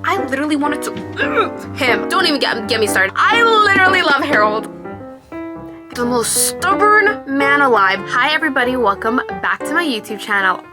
I literally wanted to him. Don't even get me started. I literally love Harold. The most stubborn man alive. Hi everybody, welcome back to my YouTube channel.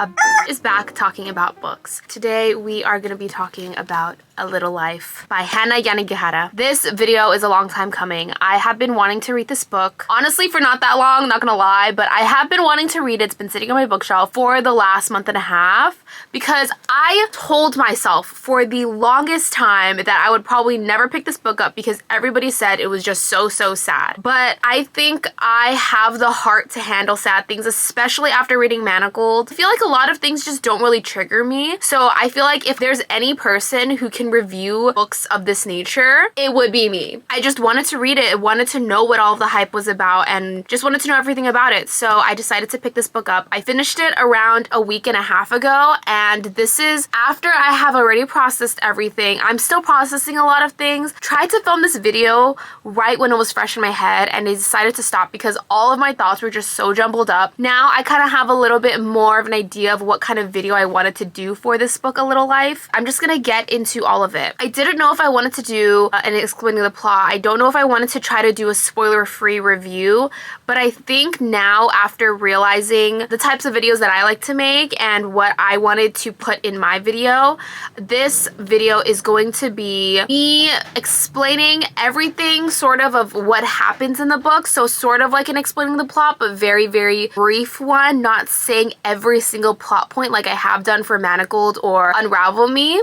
Is back talking about books. Today we are going to be talking about A Little Life by Hanya Yanagihara. This video is a long time coming. I have been wanting to read this book, honestly, for not that long, not gonna lie, but I have been wanting to read it. It's been sitting on my bookshelf for the last month and a half because I told myself for the longest time that I would probably never pick this book up because everybody said it was just so sad. But I think I have the heart to handle sad things, especially after reading Manacled. I feel like a lot of things just don't really trigger me. So I feel like if there's any person who can review books of this nature, it would be me. I just wanted to read it. I wanted to know what all of the hype was about and just wanted to know everything about it. So I decided to pick this book up. I finished it around a week and a half ago, and this is after I have already processed everything. I'm still processing a lot of things. Tried to film this video right when it was fresh in my head, and I decided to stop because all of my thoughts were just so jumbled up. Now I kind of have a little bit more of an idea of what kind of video I wanted to do for this book, A Little Life. I'm just gonna get into all of it. I didn't know if I wanted to do an explaining the plot. I don't know if I wanted to try to do a spoiler-free review, but I think now, after realizing the types of videos that I like to make and what I wanted to put in my video, this video is going to be me explaining everything sort of what happens in the book. So sort of like an explaining the plot, but very brief one, not saying every single plot point like I have done for Manacled or Unravel Me.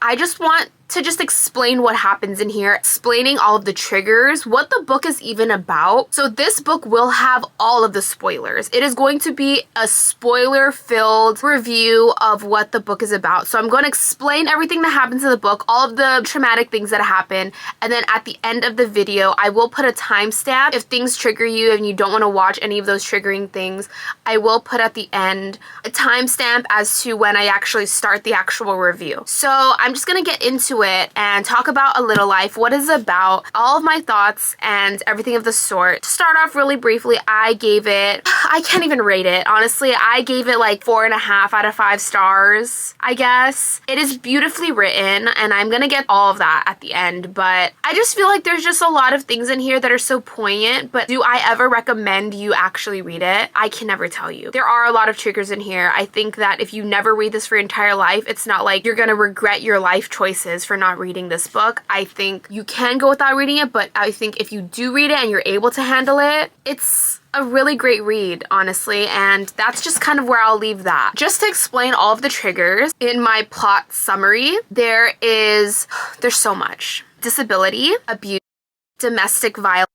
I just want to just explain what happens in here, explaining all of the triggers, what the book is even about. So this book will have all of the spoilers. It is going to be a spoiler-filled review of what the book is about. So I'm going to explain everything that happens in the book, all of the traumatic things that happen, and then at the end of the video, I will put a timestamp. If things trigger you and you don't want to watch any of those triggering things, I will put at the end a timestamp as to when I actually start the actual review. So I'm just going to get into it and talk about A Little Life, what it's about, all of my thoughts and everything of the sort. To start off really briefly, I can't even rate it. Honestly, I gave it like 4.5 out of 5 stars, I guess. It is beautifully written, and I'm gonna get all of that at the end, but I just feel like there's just a lot of things in here that are so poignant, but do I ever recommend you actually read it? I can never tell you. There are a lot of triggers in here. I think that if you never read this for your entire life, it's not like you're gonna regret your life choices for not reading this book. I think you can go without reading it, but I think if you do read it and you're able to handle it, it's a really great read, honestly, and that's just kind of where I'll leave that. Just to explain all of the triggers in my plot summary, there's so much. Disability, abuse, domestic violence,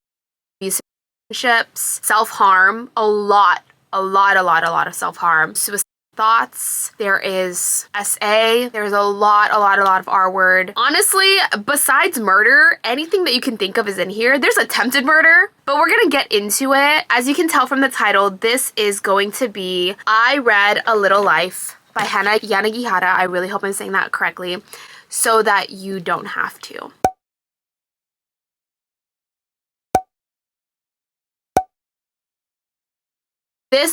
abusive relationships, self-harm, a lot of self-harm, suicide thoughts, there is SA, there's a lot of R word. Honestly, besides murder, anything that you can think of is in here. There's attempted murder, but we're gonna get into it. As you can tell from the title, this is going to be I Read A Little Life by Hanya Yanagihara. I really hope I'm saying that correctly, so that you don't have to.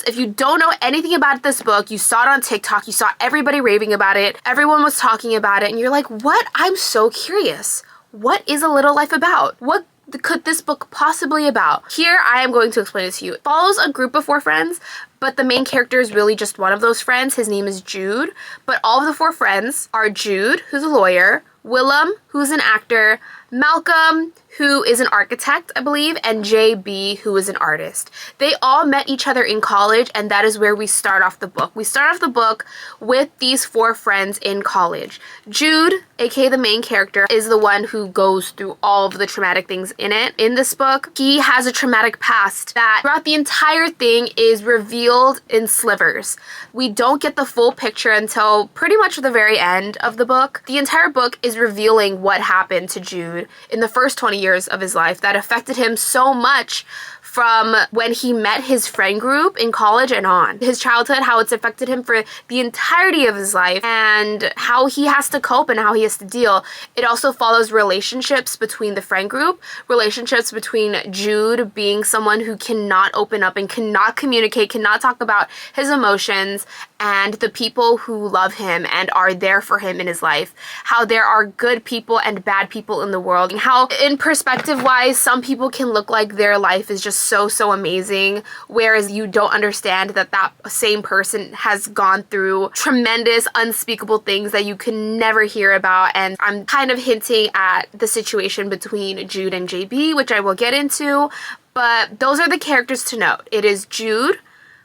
If you don't know anything about this book, you saw it on TikTok, you saw everybody raving about it, everyone was talking about it, and you're like, what? I'm so curious. What is A Little Life about? What could this book possibly about? Here, I am going to explain it to you. It follows a group of 4 friends, but the main character is really just one of those friends. His name is Jude, but all of the 4 friends are Jude, who's a lawyer, Willem, who's an actor, Malcolm, who is an architect, I believe, and JB, who is an artist. They all met each other in college, and that is where we start off the book. We start off the book with these 4 friends in college. Jude, aka the main character, is the one who goes through all of the traumatic things in it. In this book, he has a traumatic past that throughout the entire thing is revealed in slivers. We don't get the full picture until pretty much the very end of the book. The entire book is revealing what happened to Jude in the first 20 years of his life that affected him so much from when he met his friend group in college and on. His childhood, how it's affected him for the entirety of his life, and how he has to cope and how he has to deal. It also follows relationships between the friend group, relationships between Jude being someone who cannot open up and cannot communicate, cannot talk about his emotions, and the people who love him and are there for him in his life. How there are good people and bad people in the world, and how in perspective wise some people can look like their life is just so amazing, whereas you don't understand that that same person has gone through tremendous unspeakable things that you can never hear about. And I'm kind of hinting at the situation between Jude and JB, which I will get into, but those are the characters to note. It is Jude,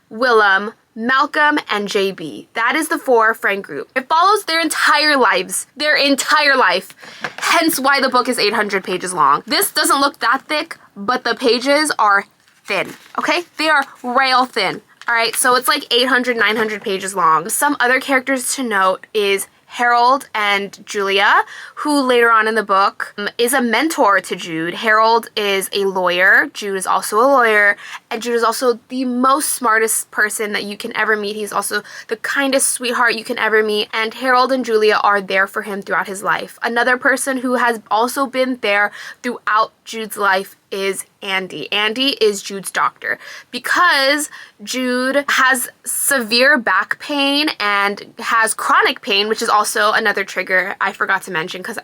Willem, Malcolm, and JB. That is the 4 friend group. It follows their entire lives, their entire life, hence why the book is 800 pages long. This doesn't look that thick, but the pages are thin, okay? They are rail thin, all right? So it's like 800, 900 pages long. Some other characters to note is Harold and Julia, who later on in the book is a mentor to Jude. Harold is a lawyer, Jude is also a lawyer, and Jude is also the most smartest person that you can ever meet. He's also the kindest sweetheart you can ever meet, and Harold and Julia are there for him throughout his life. Another person who has also been there throughout Jude's life is Andy. Andy is Jude's doctor because Jude has severe back pain and has chronic pain, which is also another trigger I forgot to mention because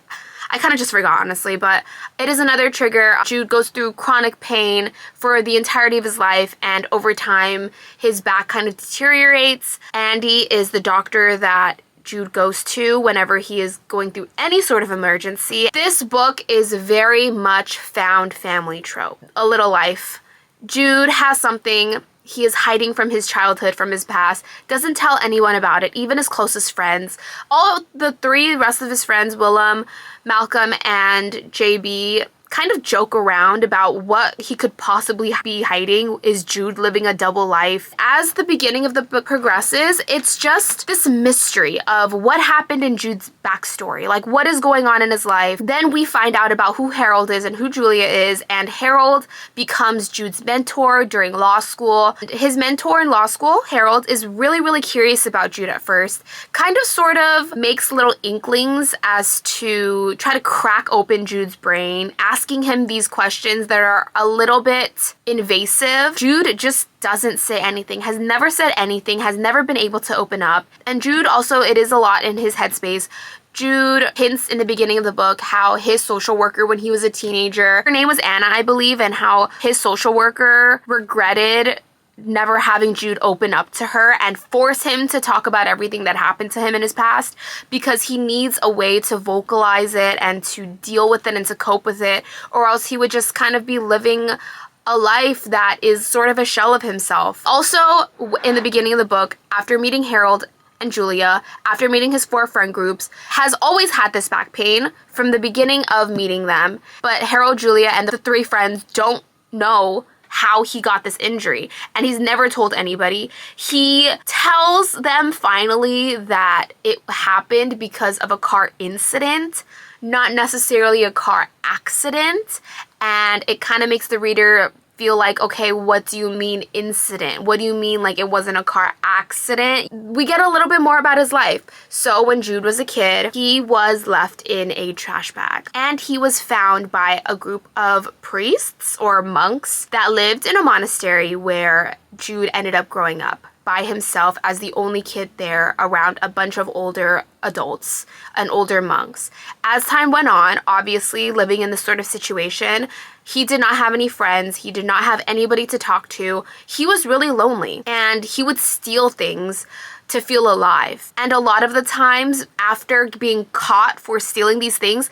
I kind of just forgot, honestly, but it is another trigger. Jude goes through chronic pain for the entirety of his life, and over time his back kind of deteriorates. Andy is the doctor that Jude goes to whenever he is going through any sort of emergency. This book is very much found family trope. A Little Life. Jude has something he is hiding from his childhood, from his past, doesn't tell anyone about it, even his closest friends. All the 3 rest of his friends, Willem, Malcolm, and JB, kind of joke around about what he could possibly be hiding. Is Jude living a double life? As the beginning of the book progresses, it's just this mystery of what happened in Jude's backstory, like what is going on in his life. Then we find out about who Harold is and who Julia is, and Harold becomes Jude's mentor during law school. His mentor in law school, Harold, is really curious about Jude at first, kind of sort of makes little inklings as to try to crack open Jude's brain, asking him these questions that are a little bit invasive. Jude just doesn't say anything, has never said anything, has never been able to open up. And Jude also, it is a lot in his headspace. Jude hints in the beginning of the book how his social worker when he was a teenager, her name was Anna, I believe, and how his social worker regretted never having Jude open up to her and force him to talk about everything that happened to him in his past, because he needs a way to vocalize it and to deal with it and to cope with it, or else he would just kind of be living a life that is sort of a shell of himself. Also, in the beginning of the book, after meeting Harold and Julia, after meeting his 4 friend groups, has always had this back pain from the beginning of meeting them, but Harold, Julia, and the 3 friends don't know how he got this injury, and he's never told anybody. He tells them finally that it happened because of a car incident, not necessarily a car accident, and it kind of makes the reader feel like, okay, what do you mean incident? What do you mean like it wasn't a car accident? We get a little bit more about his life. So when Jude was a kid, he was left in a trash bag, and he was found by a group of priests or monks that lived in a monastery where Jude ended up growing up by himself as the only kid there around a bunch of older adults and older monks. As time went on, obviously living in this sort of situation, he did not have any friends. He did not have anybody to talk to. He was really lonely, and he would steal things to feel alive. And a lot of the times after being caught for stealing these things,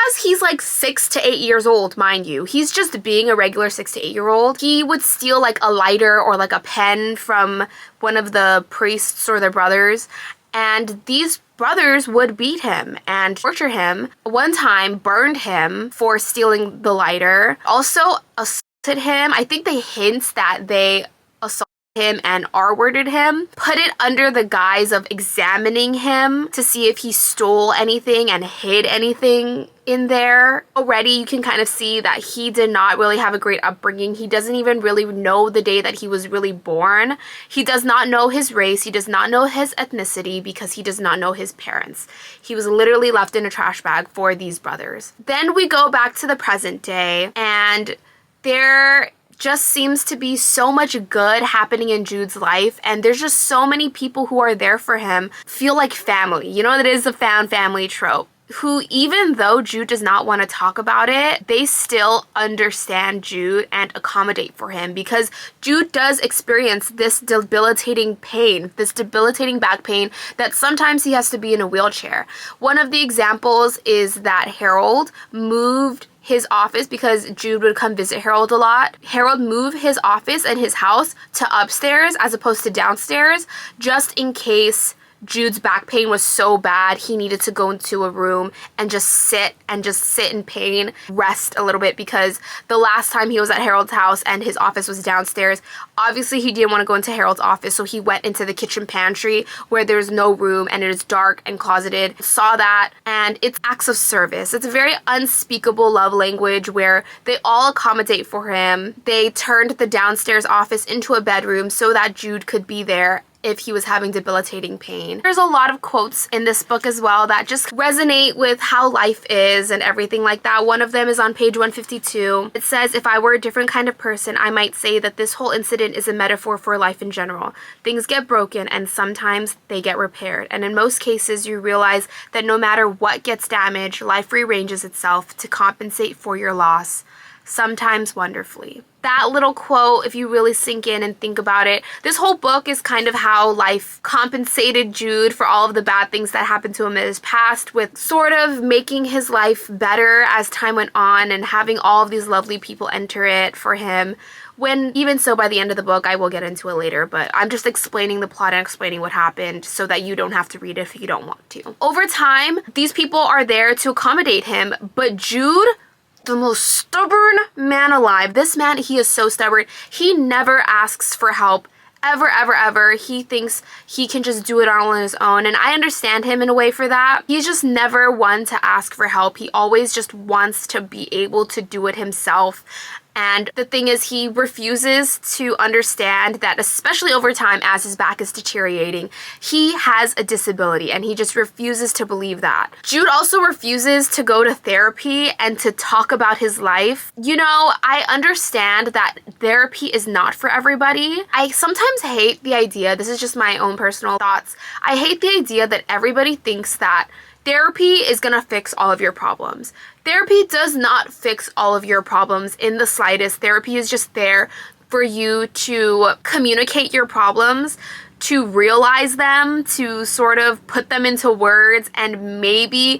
as he's like 6 to 8 years old, mind you, he's just being a regular 6 to 8 year old, he would steal like a lighter or like a pen from one of the priests or their brothers, and these brothers would beat him and torture him. One time burned him for stealing the lighter, also assaulted him. I think they hint that they assaulted him and R-worded him, put it under the guise of examining him to see if he stole anything and hid anything in there. Already you can kind of see that he did not really have a great upbringing. He doesn't even really know the day that he was really born. He does not know his race. He does not know his ethnicity because he does not know his parents. He was literally left in a trash bag for these brothers. Then we go back to the present day, and there just seems to be so much good happening in Jude's life, and there's just so many people who are there for him, feel like family. You know, that is a found family trope, who, even though Jude does not want to talk about it, they still understand Jude and accommodate for him, because Jude does experience this debilitating pain, this debilitating back pain, that sometimes he has to be in a wheelchair. One of the examples is that Harold moved his office, because Jude would come visit Harold a lot. Harold moved his office and his house to upstairs as opposed to downstairs, just in case Jude's back pain was so bad he needed to go into a room and just sit in pain, rest a little bit, because the last time he was at Harold's house and his office was downstairs, obviously he didn't want to go into Harold's office, so he went into the kitchen pantry where there's no room and it is dark and closeted. Saw that, and it's acts of service. It's a very unspeakable love language where they all accommodate for him. They turned the downstairs office into a bedroom so that Jude could be there if he was having debilitating pain. There's a lot of quotes in this book as well that just resonate with how life is and everything like that. One of them is on page 152. It says, "If I were a different kind of person, I might say that this whole incident is a metaphor for life in general. Things get broken and sometimes they get repaired. And in most cases, you realize that no matter what gets damaged, life rearranges itself to compensate for your loss, sometimes wonderfully." That little quote, if you really sink in and think about it, this whole book is kind of how life compensated Jude for all of the bad things that happened to him in his past, with sort of making his life better as time went on and having all of these lovely people enter it for him. When, even so, by the end of the book, I will get into it later, but I'm just explaining the plot and explaining what happened so that you don't have to read it if you don't want to. Over time, these people are there to accommodate him, but Jude, the most stubborn man alive. This man, he is so stubborn. He never asks for help. Ever, ever, ever. He thinks he can just do it all on his own. And I understand him in a way for that. He's just never one to ask for help. He always just wants to be able to do it himself. And the thing is, he refuses to understand that, especially over time as his back is deteriorating, he has a disability, and he just refuses to believe that. Jude also refuses to go to therapy and to talk about his life. You know, I understand that therapy is not for everybody. I sometimes hate the idea, this is just my own personal thoughts, I hate the idea that everybody thinks that therapy is gonna fix all of your problems. Therapy does not fix all of your problems in the slightest. Therapy is just there for you to communicate your problems, to realize them, to sort of put them into words and maybe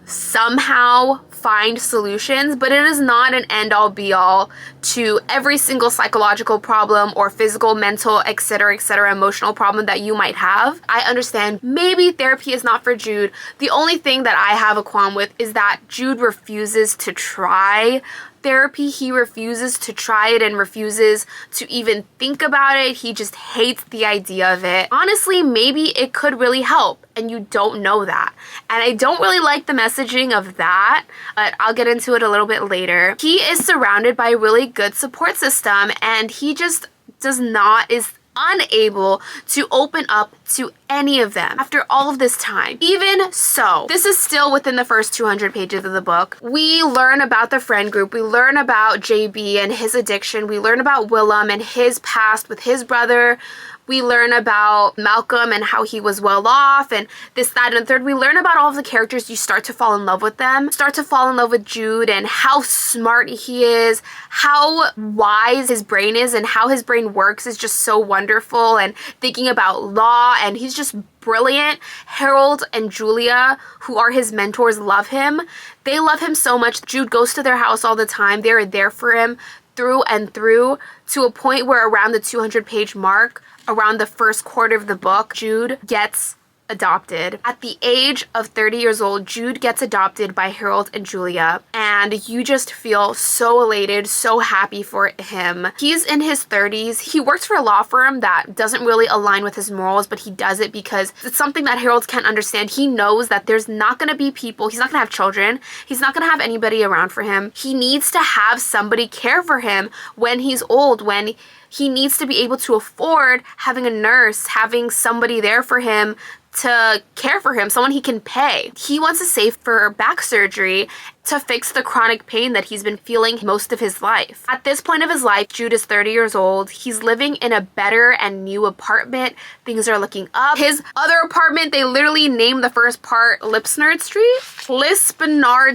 somehow find solutions, but it is not an end-all be-all to every single psychological problem or physical, mental, etc., emotional problem that you might have. I understand maybe therapy is not for Jude. The only thing that I have a qualm with is that Jude refuses to try therapy. He refuses to try it and refuses to even think about it. He just hates the idea of it. Honestly, maybe it could really help, and you don't know that. And I don't really like the messaging of that, but I'll get into it a little bit later. He is surrounded by a really good support system, and he just is unable to open up to any of them after all of this time. Even so, this is still within the first 200 pages of the book. We learn about the friend group. We learn about JB and his addiction. We learn about Willem and his past with his brother. We learn about Malcolm and how he was well off and this, that, and the third. We learn about all of the characters. You start to fall in love with them. Start to fall in love with Jude and how smart he is, how wise his brain is, and how his brain works is just so wonderful, and thinking about law, and he's just brilliant. Harold and Julia, who are his mentors, love him. They love him so much. Jude goes to their house all the time. They're there for him through and through, to a point where around the 200-page mark, around the first quarter of the book, Jude gets adopted. At the age of 30 years old, Jude gets adopted by Harold and Julia, and you just feel so elated, so happy for him. He's in his 30s. He works for a law firm that doesn't really align with his morals, but he does it because it's something that Harold can't understand. He knows that there's not going to be people, he's not going to have children, he's not going to have anybody around for him. He needs to have somebody care for him when he's old, when he needs to be able to afford having a nurse, having somebody there for him to care for him, someone he can pay. He wants to save for back surgery to fix the chronic pain that he's been feeling most of his life. At this point of his life, Jude is 30 years old. He's living in a better and new apartment. Things are looking up. His other apartment, they literally named the first part Lispinard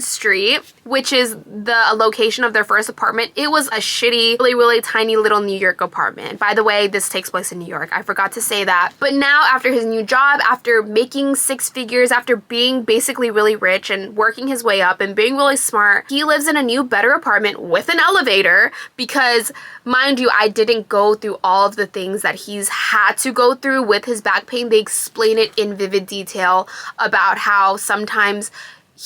Street, which is the location of their first apartment. It was a shitty, really tiny little New York apartment. By the way, this takes place in New York. I forgot to say that. But now, after his new job, after making 6 figures, after being basically really rich and working his way up and being really smart, he lives in a new, better apartment with an elevator because, mind you, I didn't go through all of the things that he's had to go through with his back pain. They explain it in vivid detail about how sometimes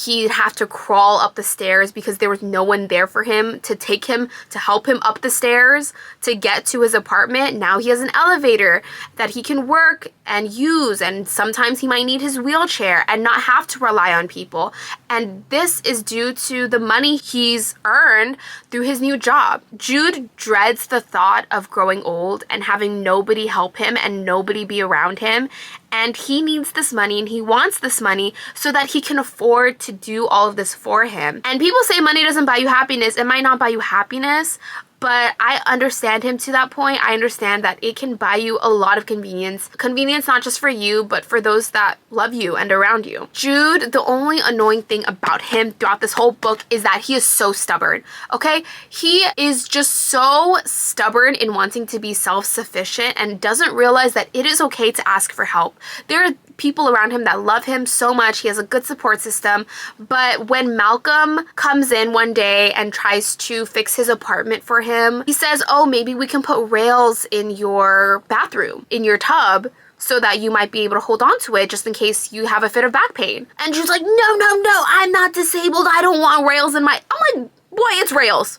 he'd have to crawl up the stairs because there was no one there for him to take him, to help him up the stairs to get to his apartment. Now he has an elevator that he can work and use, and sometimes he might need his wheelchair and not have to rely on people. And this is due to the money he's earned through his new job. Jude dreads the thought of growing old and having nobody help him and nobody be around him. And he needs this money and he wants this money so that he can afford to do all of this for him. And people say money doesn't buy you happiness. It might not buy you happiness, but I understand him to that point. I understand that it can buy you a lot of convenience. Convenience not just for you, but for those that love you and around you. Jude, the only annoying thing about him throughout this whole book is that he is so stubborn, okay? He is just so stubborn in wanting to be self-sufficient and doesn't realize that it is okay to ask for help. There are people around him that love him so much. He has a good support system. But when Malcolm comes in one day and tries to fix his apartment for him, he says, oh, maybe we can put rails in your bathroom, in your tub, so that you might be able to hold on to it just in case you have a fit of back pain. And she's like, no, I'm not disabled. I don't want rails in my... I'm like, boy, it's rails.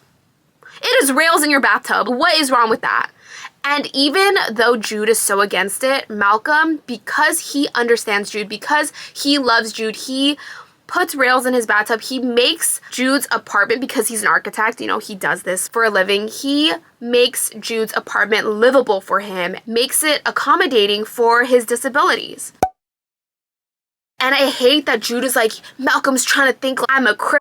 It is rails in your bathtub. What is wrong with that? And even though Jude is so against it, Malcolm, because he understands Jude, because he loves Jude, he puts rails in his bathtub. He makes Jude's apartment, because he's an architect, you know, he does this for a living. He makes Jude's apartment livable for him, makes it accommodating for his disabilities. And I hate that Jude is like, Malcolm's trying to think like I'm a cripple.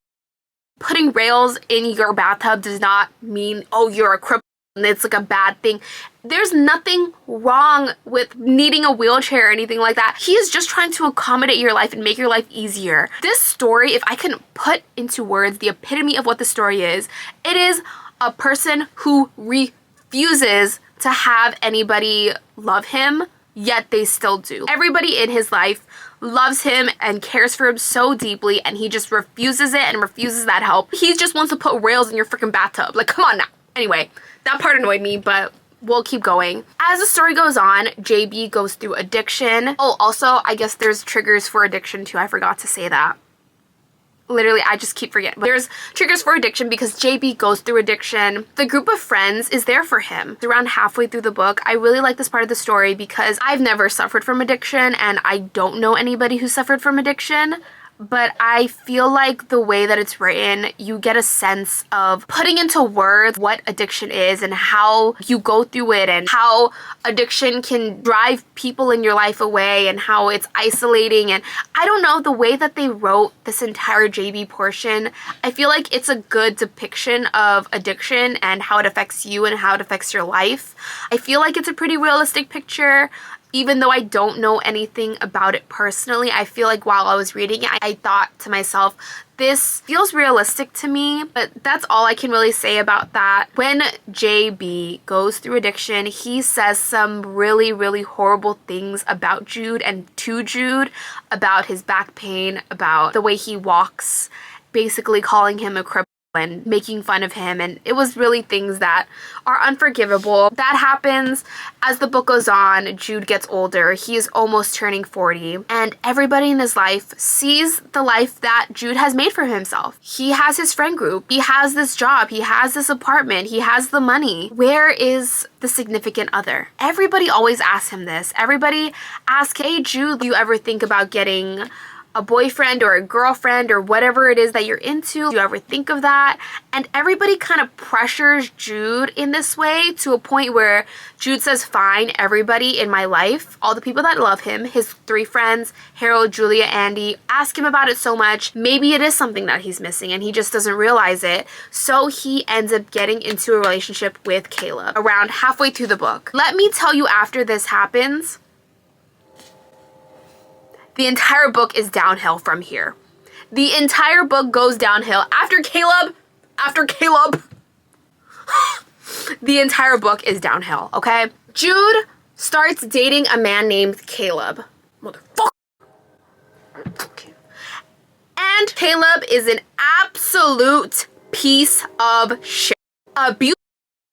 Putting rails in your bathtub does not mean, oh, you're a cripple. It's like a bad thing. There's nothing wrong with needing a wheelchair or anything like that. He is just trying to accommodate your life and make your life easier. This story, if I can put into words the epitome of what the story is, it is a person who refuses to have anybody love him, yet they still do. Everybody in his life loves him and cares for him so deeply, and he just refuses it and refuses that help. He just wants to put rails in your freaking bathtub. Like, come on now. Anyway, that part annoyed me, but we'll keep going. As the story goes on, JB goes through addiction. Oh, also, I guess there's triggers for addiction too. I forgot to say that. Literally, I just keep forgetting. There's triggers for addiction because JB goes through addiction. The group of friends is there for him. Around halfway through the book, I really like this part of the story because I've never suffered from addiction and I don't know anybody who suffered from addiction. But I feel like the way that it's written, you get a sense of putting into words what addiction is and how you go through it and how addiction can drive people in your life away and how it's isolating. And I don't know, the way that they wrote this entire JB portion, I feel like it's a good depiction of addiction and how it affects you and how it affects your life. I feel like it's a pretty realistic picture. Even though I don't know anything about it personally, I feel like while I was reading it, I thought to myself, this feels realistic to me, but that's all I can really say about that. When JB goes through addiction, he says some really horrible things about Jude and to Jude, about his back pain, about the way he walks, basically calling him a cripple and making fun of him, and it was really things that are unforgivable. That happens as the book goes on. Jude gets older. He is almost turning 40, and everybody in his life sees the life that Jude has made for himself. He has his friend group. He has this job. He has this apartment. He has the money. Where is the significant other? Everybody always asks him this. Everybody asks, hey Jude, do you ever think about getting a boyfriend or a girlfriend or whatever it is that you're into? Do you ever think of that? And everybody kind of pressures Jude in this way to a point where Jude says, fine, everybody in my life, all the people that love him, his 3 friends, Harold, Julia, Andy, ask him about it so much. Maybe it is something that he's missing and he just doesn't realize it. So he ends up getting into a relationship with Caleb around halfway through the book. Let me tell you, after this happens, the entire book is downhill from here. The entire book goes downhill after Caleb, the entire book is downhill, okay? Jude starts dating a man named Caleb. Motherfucker. And Caleb is an absolute piece of shit. Abuse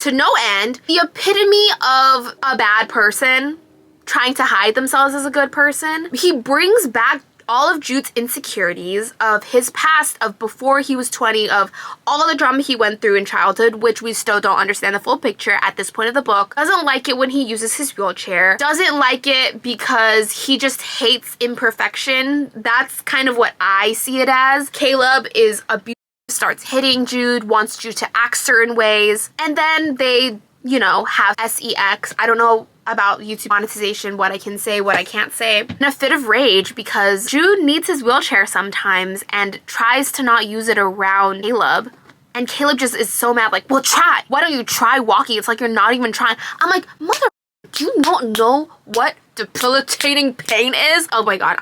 to no end. The epitome of a bad person trying to hide themselves as a good person. He brings back all of Jude's insecurities of his past, of before he was 20, of all the drama he went through in childhood, which we still don't understand the full picture at this point of the book. Doesn't like it when he uses his wheelchair. Doesn't like it because he just hates imperfection. That's kind of what I see it as. Caleb is abusive, starts hitting Jude, wants Jude to act certain ways, and then they, you know, have sex. I don't know about YouTube monetization, what I can say, what I can't say. In a fit of rage because Jude needs his wheelchair sometimes and tries to not use it around Caleb. And Caleb just is so mad, like, well, try. Why don't you try walking? It's like you're not even trying. I'm like, mother, do you not know what debilitating pain is? Oh my God,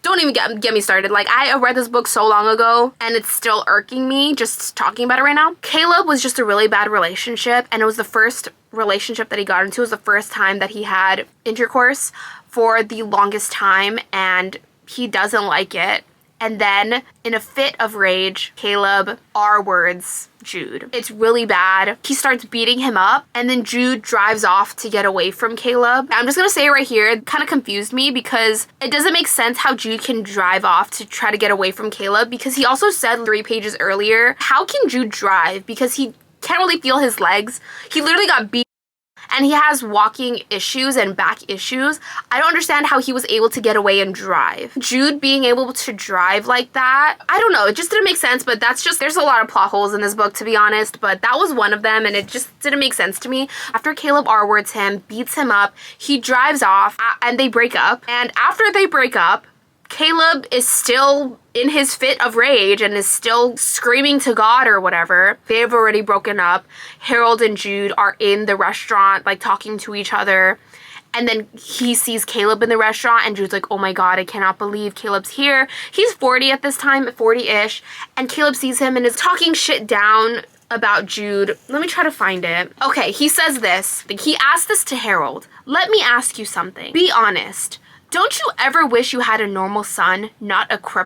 don't even get me started. Like, I read this book so long ago and it's still irking me just talking about it right now. Caleb was just a really bad relationship, and it was the first relationship that he got into. It was the first time that he had intercourse for the longest time, and he doesn't like it. And then in a fit of rage, Caleb R-words Jude. It's really bad. He starts beating him up, and then Jude drives off to get away from Caleb. I'm just gonna say it right here, it kind of confused me because it doesn't make sense how Jude can drive off to try to get away from Caleb, because he also said 3 pages earlier, how can Jude drive? Because he can't really feel his legs. He literally got beat and he has walking issues and back issues. I don't understand how he was able to get away and drive. Jude being able to drive like that, I don't know, it just didn't make sense, but that's just, there's a lot of plot holes in this book, to be honest, but that was one of them, and it just didn't make sense to me. After Caleb R-words him, beats him up, he drives off, and they break up, and after they break up, Caleb is still in his fit of rage and is still screaming to God or whatever. They've already broken up. Harold and Jude are in the restaurant, like, talking to each other. And then he sees Caleb in the restaurant, and Jude's like, oh my God, I cannot believe Caleb's here. He's 40 at this time, 40-ish. And Caleb sees him and is talking shit down about Jude. Let me try to find it. Okay, he says this. He asked this to Harold. Let me ask you something. Be honest. Don't you ever wish you had a normal son, not a cripple?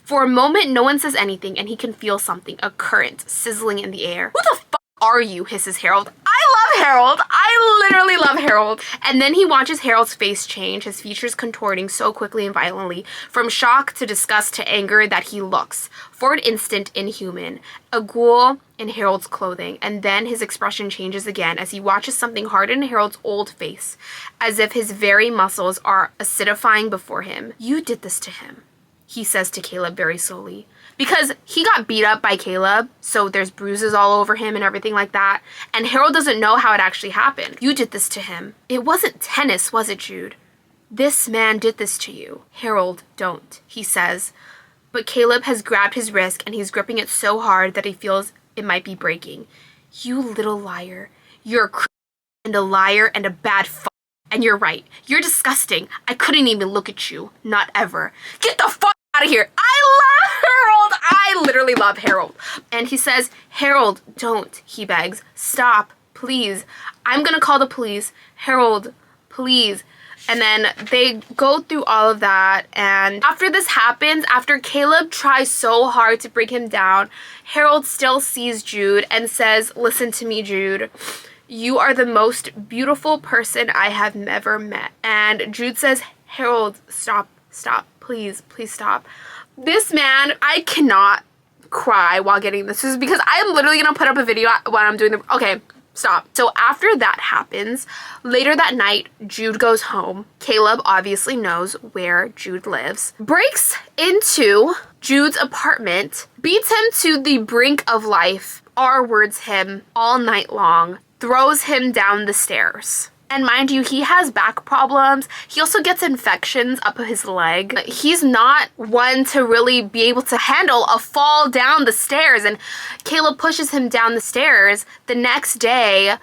For a moment, no one says anything, and he can feel something, a current sizzling in the air. Who the fuck are you? Hisses Harold. I love Harold. I literally love Harold. And then he watches Harold's face change, his features contorting so quickly and violently, from shock to disgust to anger, that he looks, for an instant, inhuman, a ghoul in Harold's clothing. And then his expression changes again as he watches something harden in Harold's old face, as if his very muscles are acidifying before him. You did this to him, he says to Caleb very slowly. Because he got beat up by Caleb, so there's bruises all over him and everything like that. And Harold doesn't know how it actually happened. You did this to him. It wasn't tennis, was it, Jude? This man did this to you. Harold, don't, he says. But Caleb has grabbed his wrist and he's gripping it so hard that he feels it might be breaking. You little liar. You're a and a liar and a bad fuck. And you're right. You're disgusting. I couldn't even look at you. Not ever. Get the fuck out of here. I love Harold. I literally love Harold. And he says, Harold, don't, he begs. Stop, please. I'm gonna call the police. Harold, please. And then they go through all of that. And after this happens, after Caleb tries so hard to bring him down, Harold still sees Jude and says, "Listen to me, Jude. You are the most beautiful person I have ever met." And Jude says, "Harold, stop, please stop." This man, I cannot cry while getting this. This is because I am literally gonna put up a video when I'm doing the, okay, stop. So after that happens, later that night, Jude goes home. Caleb obviously knows where Jude lives, breaks into Jude's apartment, beats him to the brink of life, R-words him all night long, throws him down the stairs. And mind you, he has back problems. He also gets infections up his leg. He's not one to really be able to handle a fall down the stairs. And Caleb pushes him down the stairs. The next day,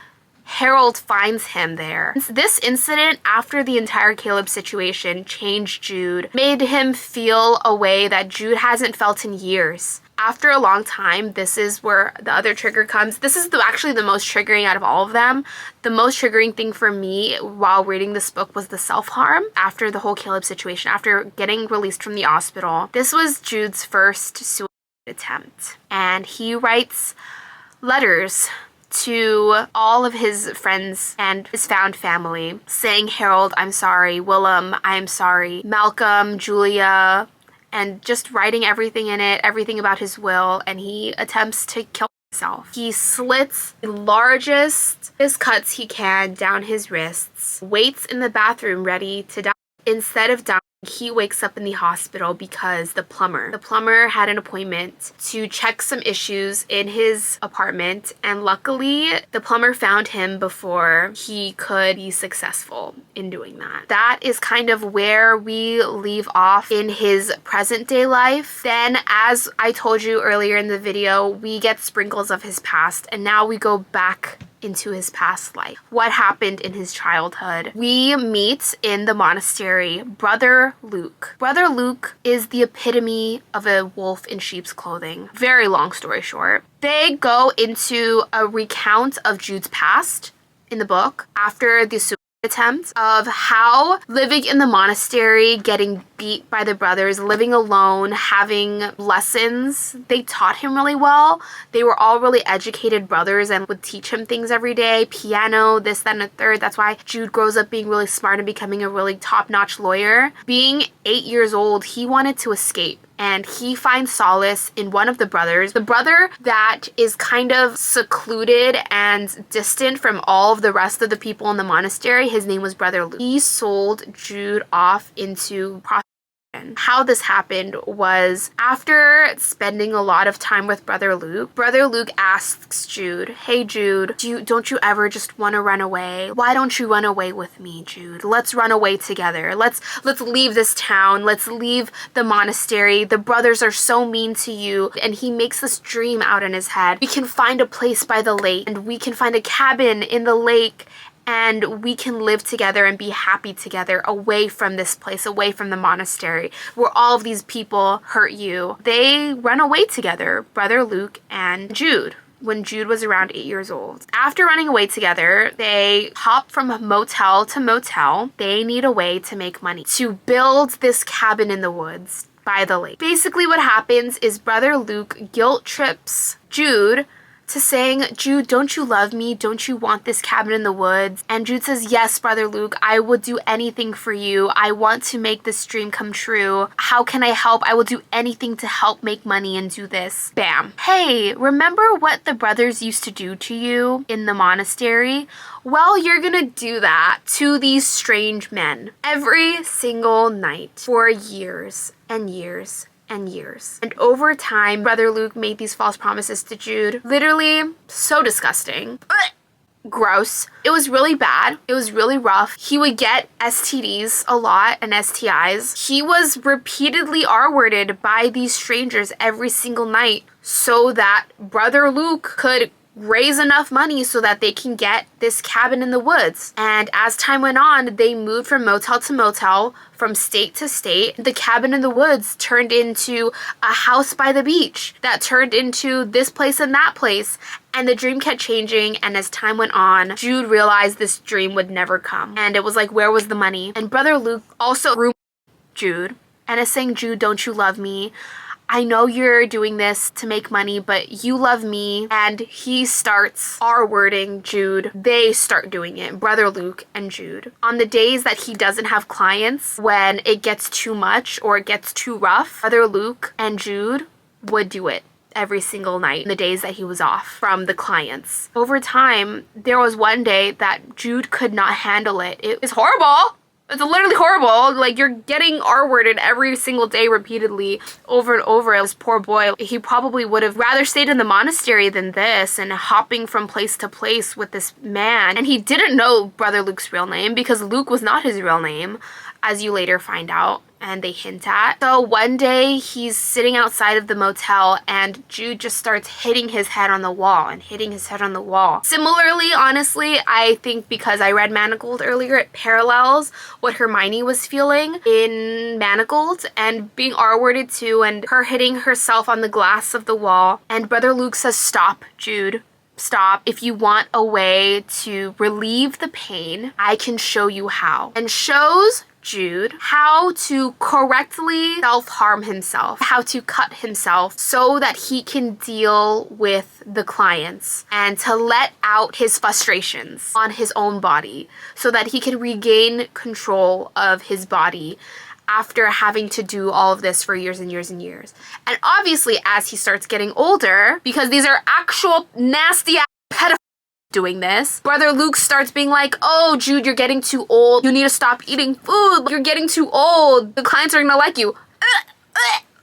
Harold finds him there. This incident, after the entire Caleb situation, changed Jude, made him feel a way that Jude hasn't felt in years. After a long time, this is where the other trigger comes. This is actually the most triggering out of all of them. The most triggering thing for me while reading this book was the self-harm after the whole Caleb situation, after getting released from the hospital. This was Jude's first suicide attempt. And he writes letters to all of his friends and his found family saying, "Harold, I'm sorry. Willem, I'm sorry. Malcolm, Julia," and just writing everything in it, everything about his will, and he attempts to kill himself. He slits the largest cuts he can down his wrists, waits in the bathroom ready to die. Instead of dying, he wakes up in the hospital because the plumber had an appointment to check some issues in his apartment, and luckily the plumber found him before he could be successful in doing that. That is kind of where we leave off in his present day life. Then, as I told you earlier in the video, we get sprinkles of his past, and now we go back into his past life. What happened in his childhood? We meet in the monastery Brother Luke. Brother Luke is the epitome of a wolf in sheep's clothing. Very long story short. They go into a recount of Jude's past in the book after the suicide attempt, of how living in the monastery, getting beat by the brothers, living alone, having lessons. They taught him really well. They were all really educated brothers and would teach him things every day, piano, this, that, and a third. That's why Jude grows up being really smart and becoming a really top-notch lawyer. Being 8 years old, he wanted to escape. And he finds solace in one of the brothers. The brother that is kind of secluded and distant from all of the rest of the people in the monastery, his name was Brother Luke. He sold Jude off into prostitution. How this happened was after spending a lot of time with Brother Luke asks Jude, "Hey Jude, don't you ever just want to run away? Why don't you run away with me, Jude? Let's run away together. Let's leave this town. Let's leave the monastery. The brothers are so mean to you." And he makes this dream out in his head. We can find a place by the lake, and we can find a cabin in the lake, and we can live together and be happy together away from this place, away from the monastery where all of these people hurt you. They run away together, Brother Luke and Jude, when Jude was around 8 years old. After running away together, they hop from motel to motel. They need a way to make money to build this cabin in the woods by the lake. Basically what happens is Brother Luke guilt trips Jude to saying, "Jude, don't you love me? Don't you want this cabin in the woods?" And Jude says, "Yes, Brother Luke, I would do anything for you. I want to make this dream come true. How can I help? I will do anything to help make money and do this." Bam. "Hey, remember what the brothers used to do to you in the monastery? Well, you're gonna do that to these strange men every single night for years and years and years." And over time, Brother Luke made these false promises to Jude. Literally so disgusting. Gross. It was really bad. It was really rough. He would get STDs a lot and STIs. He was repeatedly R-worded by these strangers every single night so that Brother Luke could raise enough money so that they can get this cabin in the woods. And as time went on, they moved from motel to motel, from state to state. The cabin in the woods turned into a house by the beach that turned into this place and that place. And the dream kept changing, and as time went on, Jude realized this dream would never come. And it was like, where was the money? And Brother Luke also groomed Jude and is saying, Jude, don't you love me? I know you're doing this to make money, but you love me. And he starts R-wording Jude. They start doing it, Brother Luke and Jude. On the days that he doesn't have clients, when it gets too much or it gets too rough, Brother Luke and Jude would do it every single night in the days that he was off from the clients. Over time, there was one day that Jude could not handle it. It was horrible. It's literally horrible. Like, you're getting R-worded every single day repeatedly over and over. This poor boy, he probably would have rather stayed in the monastery than this and hopping from place to place with this man. And he didn't know Brother Luke's real name because Luke was not his real name, as you later find out and they hint at. So one day he's sitting outside of the motel and Jude just starts hitting his head on the wall and hitting his head on the wall. Similarly, honestly, I think because I read Manacled earlier, it parallels what Hermione was feeling in Manacled and being R-worded too, and her hitting herself on the glass of the wall. And Brother Luke says, stop, Jude. Stop. If you want a way to relieve the pain, I can show you how. And shows Jude how to correctly self-harm himself, how to cut himself so that he can deal with the clients and to let out his frustrations on his own body so that he can regain control of his body after having to do all of this for years and years and years. And obviously, as he starts getting older, because these are actual nasty pedophiles doing this, Brother Luke starts being like, oh, Jude, you're getting too old. You need to stop eating food. You're getting too old. The clients are gonna like you.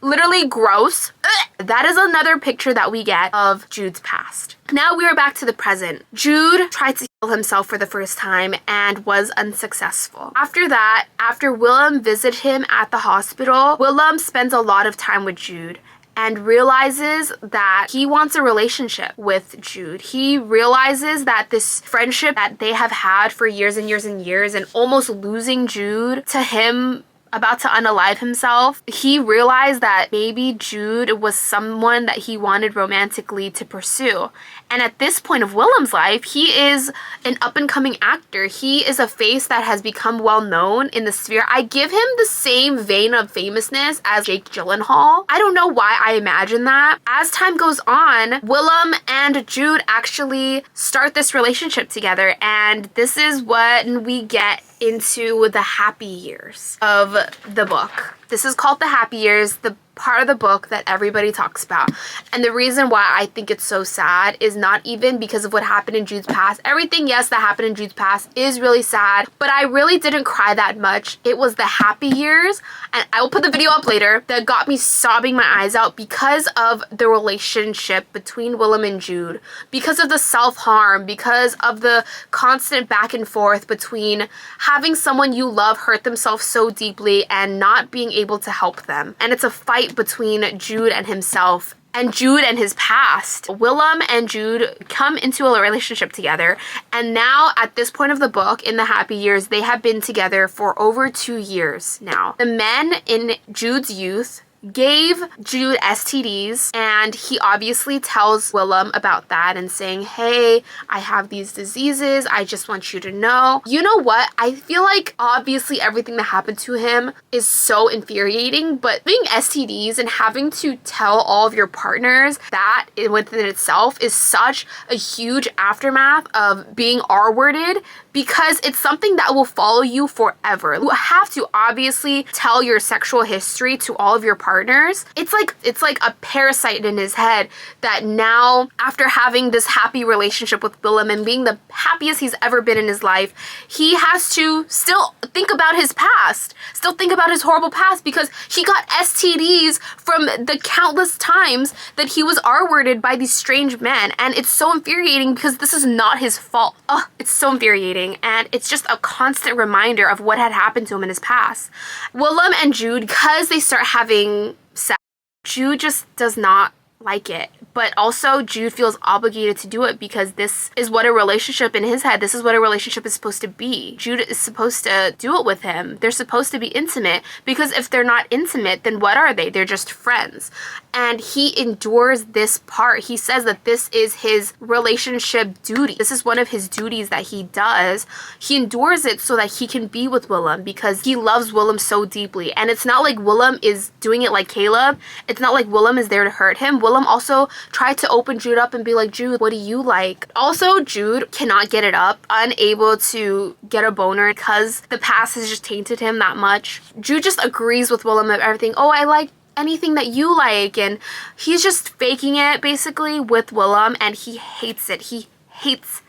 Literally gross. That is another picture that we get of Jude's past. Now we are back to the present. Jude tried to kill himself for the first time and was unsuccessful. After that, after Willem visited him at the hospital, Willem spends a lot of time with Jude and realizes that he wants a relationship with Jude. He realizes that this friendship that they have had for years and years and years, and almost losing Jude to him about to unalive himself, he realized that maybe Jude was someone that he wanted romantically to pursue. And at this point of Willem's life, he is an up-and-coming actor. He is a face that has become well-known in the sphere. I give him the same vein of famousness as Jake Gyllenhaal. I don't know why I imagine that. As time goes on, Willem and Jude actually start this relationship together, and this is when we get into the happy years of the book. This is called the happy years, the part of the book that everybody talks about. And the reason why I think it's so sad is not even because of what happened in Jude's past. Everything, yes, that happened in Jude's past is really sad, but I really didn't cry that much. It was the happy years, and I will put the video up later, that got me sobbing my eyes out because of the relationship between Willem and Jude, because of the self-harm, because of the constant back and forth between having someone you love hurt themselves so deeply and not being able to help them. And it's a fight between Jude and himself and Jude and his past. Willem and Jude come into a relationship together, and now at this point of the book, in the happy years, they have been together for over 2 years now. The men in Jude's youth gave Jude STDs, and he obviously tells Willem about that and saying, hey, I have these diseases, I just want you to know. You know what? I feel like obviously everything that happened to him is so infuriating, but being STDs and having to tell all of your partners that within itself is such a huge aftermath of being R-worded, because it's something that will follow you forever. You have to obviously tell your sexual history to all of your partners. It's like a parasite in his head that now, after having this happy relationship with Willem and being the happiest he's ever been in his life, he has to still think about his past, still think about his horrible past, because he got STDs from the countless times that he was R-worded by these strange men, and it's so infuriating because this is not his fault. Oh, it's so infuriating. And it's just a constant reminder of what had happened to him in his past. Willem and Jude, because they start having sex, Jude just does not like it. But also Jude feels obligated to do it because this is what a relationship, in his head, this is what a relationship is supposed to be. Jude is supposed to do it with him. They're supposed to be intimate, because if they're not intimate, then what are they? They're just friends. And he endures this part. He says that this is his relationship duty. This is one of his duties that he does. He endures it so that he can be with Willem, because he loves Willem so deeply. And it's not like Willem is doing it like Caleb. It's not like Willem is there to hurt him. Willem also tried to open Jude up and be like, Jude, what do you like? Also, Jude cannot get it up, unable to get a boner because the past has just tainted him that much. Jude just agrees with Willem of everything. Oh, I like anything that you like, and he's just faking it basically with Willem, and he hates it. He hates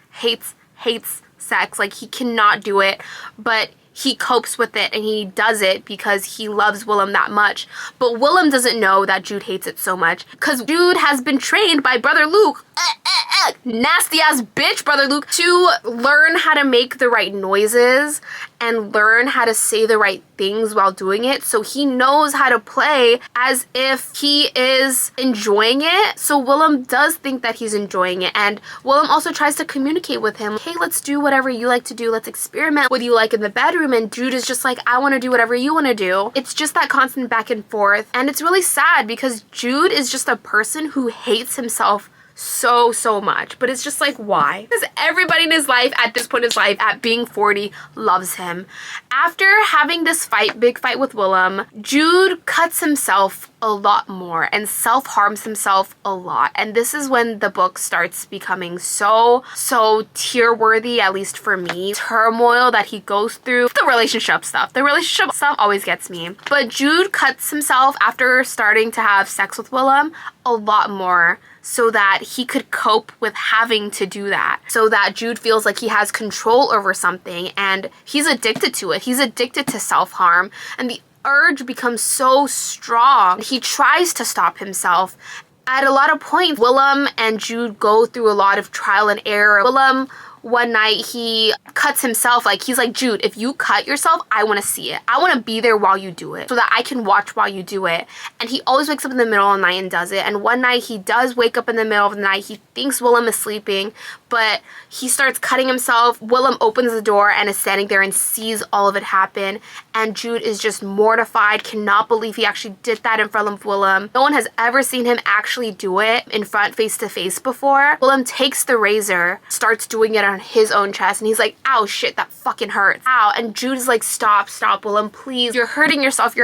sex. Like, he cannot do it, but he copes with it and he does it because he loves Willem that much. But Willem doesn't know that Jude hates it so much, because Jude has been trained by Brother Luke, nasty ass bitch Brother Luke, to learn how to make the right noises and learn how to say the right things while doing it. So he knows how to play as if he is enjoying it. So Willem does think that he's enjoying it, and Willem also tries to communicate with him. Hey, let's do whatever you like to do. Let's experiment what you like in the bedroom. And Jude is just like, I want to do whatever you want to do. It's just that constant back and forth. And it's really sad because Jude is just a person who hates himself so much. But it's just like, why? Because everybody in his life at this point in his life, at being 40, loves him. After having this big fight with Willem, Jude cuts himself a lot more and self-harms himself a lot. And this is when the book starts becoming so tear-worthy, at least for me. Turmoil that he goes through. The relationship stuff always gets me. But Jude cuts himself after starting to have sex with Willem a lot more, so that he could cope with having to do that. So that Jude feels like he has control over something, and he's addicted to it. He's addicted to self-harm, and the urge becomes so strong. He tries to stop himself. At a lot of points, Willem and Jude go through a lot of trial and error. Willem, one night, he cuts himself. Like, he's like, Jude, if you cut yourself, I want to see it. I want to be there while you do it so that I can watch while you do it. And he always wakes up in the middle of the night and does it. And one night he does wake up in the middle of the night. He thinks Willem is sleeping, but he starts cutting himself. Willem opens the door and is standing there and sees all of it happen. And Jude is just mortified, cannot believe he actually did that in front of Willem. No one has ever seen him actually do it in front, face to face before. Willem takes the razor, starts doing it on his own chest, and he's like, ow, shit, that fucking hurts. Ow. And Jude is like, stop, Willem, please. You're hurting yourself.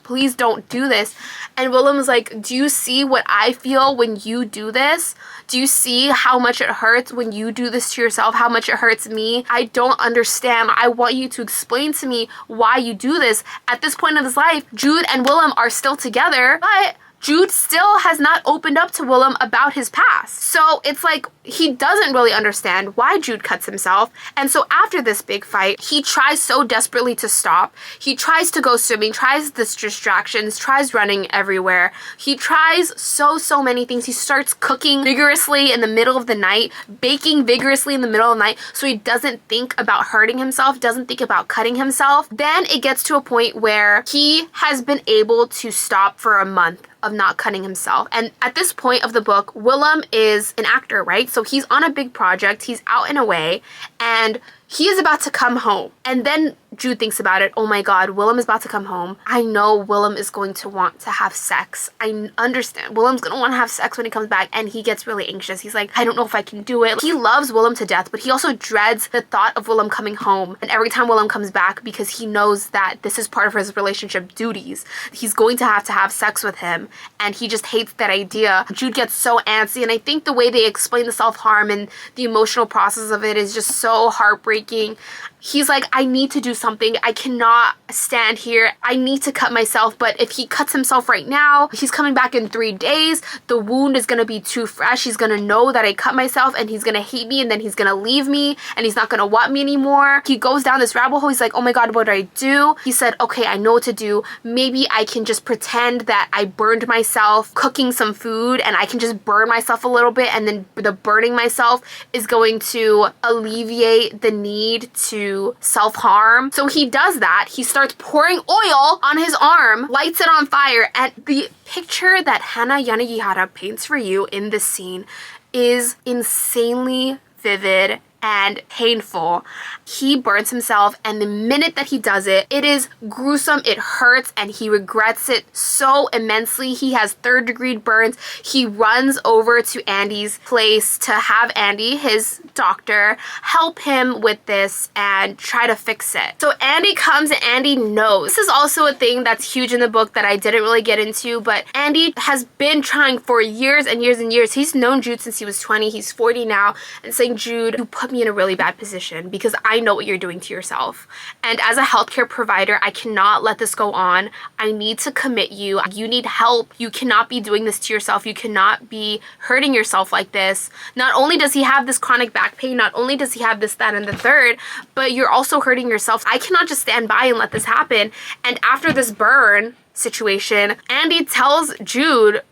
Please don't do this. And Willem is like, do you see what I feel when you do this? Do you see how much it hurts when you do this to yourself? How much it hurts me? I don't understand. I want you to explain to me why you do this. At this point of his life, Jude and Willem are still together, but Jude still has not opened up to Willem about his past. So it's like he doesn't really understand why Jude cuts himself. And so after this big fight, he tries so desperately to stop. He tries to go swimming, tries this distractions, tries running everywhere. He tries so many things. He starts cooking vigorously in the middle of the night, baking vigorously in the middle of the night, so he doesn't think about hurting himself, doesn't think about cutting himself. Then it gets to a point where he has been able to stop for a month of not cutting himself. And at this point of the book, Willem is an actor, right? So he's on a big project, he's out and away, and he is about to come home. And then Jude thinks about it. Oh my God, Willem is about to come home. I know Willem is going to want to have sex. I understand. Willem's going to want to have sex when he comes back, and he gets really anxious. He's like, I don't know if I can do it. He loves Willem to death, but he also dreads the thought of Willem coming home. And every time Willem comes back, because he knows that this is part of his relationship duties, he's going to have sex with him, and he just hates that idea. Jude gets so antsy, and I think the way they explain the self-harm and the emotional process of it is just so heartbreaking. He's like, I need to do something. I cannot stand here. I need to cut myself. But if he cuts himself right now, he's coming back in 3 days. The wound is going to be too fresh. He's going to know that I cut myself, and he's going to hate me, and then he's going to leave me, and he's not going to want me anymore. He goes down this rabbit hole. He's like, oh my God, what do I do? He said, okay, I know what to do. Maybe I can just pretend that I burned myself cooking some food, and I can just burn myself a little bit, and then the burning myself is going to alleviate the need to to self-harm. So he does that. He starts pouring oil on his arm, lights it on fire, and the picture that Hanya Yanagihara paints for you in this scene is insanely vivid and painful. He burns himself, and the minute that he does it, it is gruesome, it hurts, and he regrets it so immensely. He has third-degree burns. He runs over to Andy's place to have Andy, his doctor, help him with this and try to fix it. So Andy comes, and Andy knows. This is also a thing that's huge in the book that I didn't really get into, but Andy has been trying for years and years and years. He's known Jude since he was 20. He's 40 now, and saying, Jude, you put me in a really bad position because I know what you're doing to yourself. And as a healthcare provider, I cannot let this go on. I need to commit you. You need help. You cannot be doing this to yourself. You cannot be hurting yourself like this. Not only does he have this chronic back pain, not only does he have this, that, and the third, but you're also hurting yourself. I cannot just stand by and let this happen. And after this burn situation, Andy tells Jude,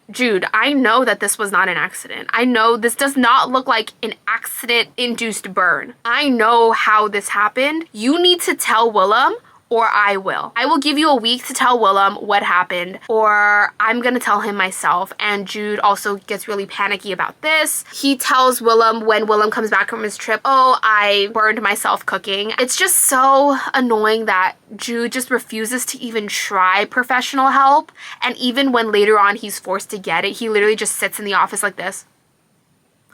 I know that this was not an accident. I know this does not look like an accident-induced burn. I know how this happened. You need to tell Willem, or I will. I will give you a week to tell Willem what happened, or I'm gonna tell him myself. And Jude also gets really panicky about this. He tells Willem when Willem comes back from his trip, oh, I burned myself cooking. It's just so annoying that Jude just refuses to even try professional help. And even when later on he's forced to get it, he literally just sits in the office like this.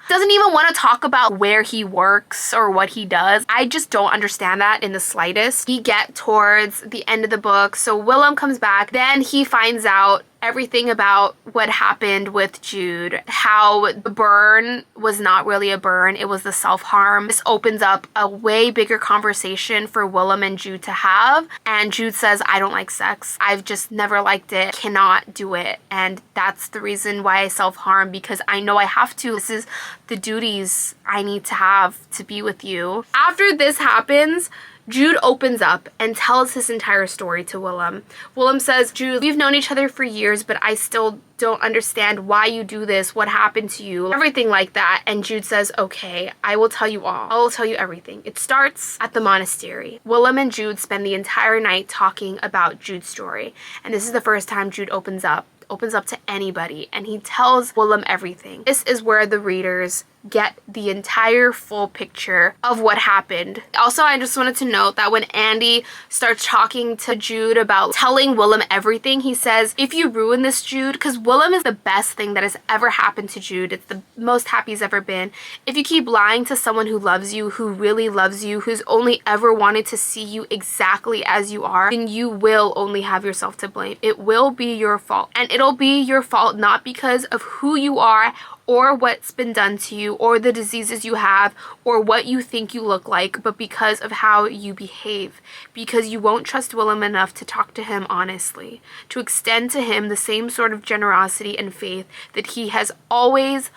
Doesn't even want to talk about where he works or what he does. I just don't understand that in the slightest. We get towards the end of the book, so Willem comes back. Then he finds out everything about what happened with Jude, how the burn was not really a burn, it was the self-harm. This opens up a way bigger conversation for Willem and Jude to have. And Jude says, I don't like sex. I've just never liked it, cannot do it. And that's the reason why I self-harm, because I know I have to. This is the duties I need to have to be with you. After this happens, Jude opens up and tells his entire story to Willem. Willem says, Jude, we've known each other for years, but I still don't understand why you do this, what happened to you, everything like that. And Jude says, okay, I will tell you all. I will tell you everything. It starts at the monastery. Willem and Jude spend the entire night talking about Jude's story. And this is the first time Jude opens up to anybody, and he tells Willem everything. This is where the readers get the entire full picture of what happened. Also, I just wanted to note that when Andy starts talking to Jude about telling Willem everything, he says, if you ruin this, Jude, because Willem is the best thing that has ever happened to Jude. It's the most happy he's ever been. If you keep lying to someone who loves you, who really loves you, who's only ever wanted to see you exactly as you are, then you will only have yourself to blame. It will be your fault. And it'll be your fault not because of who you are or what's been done to you or the diseases you have or what you think you look like, but because of how you behave. Because you won't trust Willem enough to talk to him honestly, to extend to him the same sort of generosity and faith that he has always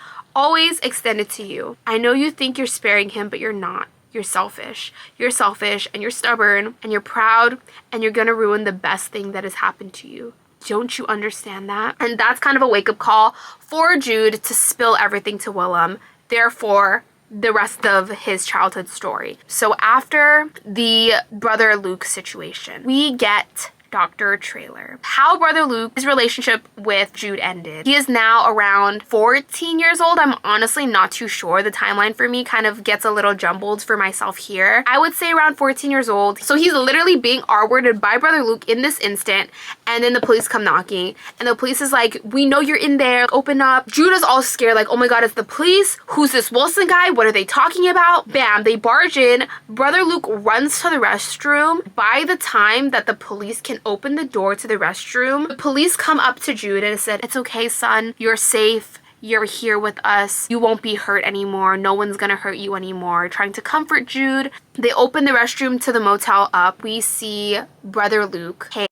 extended to you. I know you think you're sparing him, but you're not. You're selfish. You're selfish and you're stubborn and you're proud and you're gonna ruin the best thing that has happened to you. Don't you understand that? And that's kind of a wake-up call for Jude to spill everything to Willem, therefore the rest of his childhood story. So after the Brother Luke situation, we get Dr. Trailer. How Brother Luke's relationship with Jude ended. He is now around 14 years old. I'm honestly not too sure. The timeline for me kind of gets a little jumbled for myself here. I would say around 14 years old. So he's literally being R-worded by Brother Luke in this instant, and then the police come knocking, and the police is like, we know you're in there, open up. Jude is all scared, like, oh my god, it's the police? Who's this Wilson guy? What are they talking about? Bam, they barge in. Brother Luke runs to the restroom. By the time that the police can open the door to the restroom, the police come up to Jude and said, it's okay, son, you're safe, you're here with us, you won't be hurt anymore, no one's gonna hurt you anymore, trying to comfort Jude. They open the restroom to the motel up. We see Brother Luke hang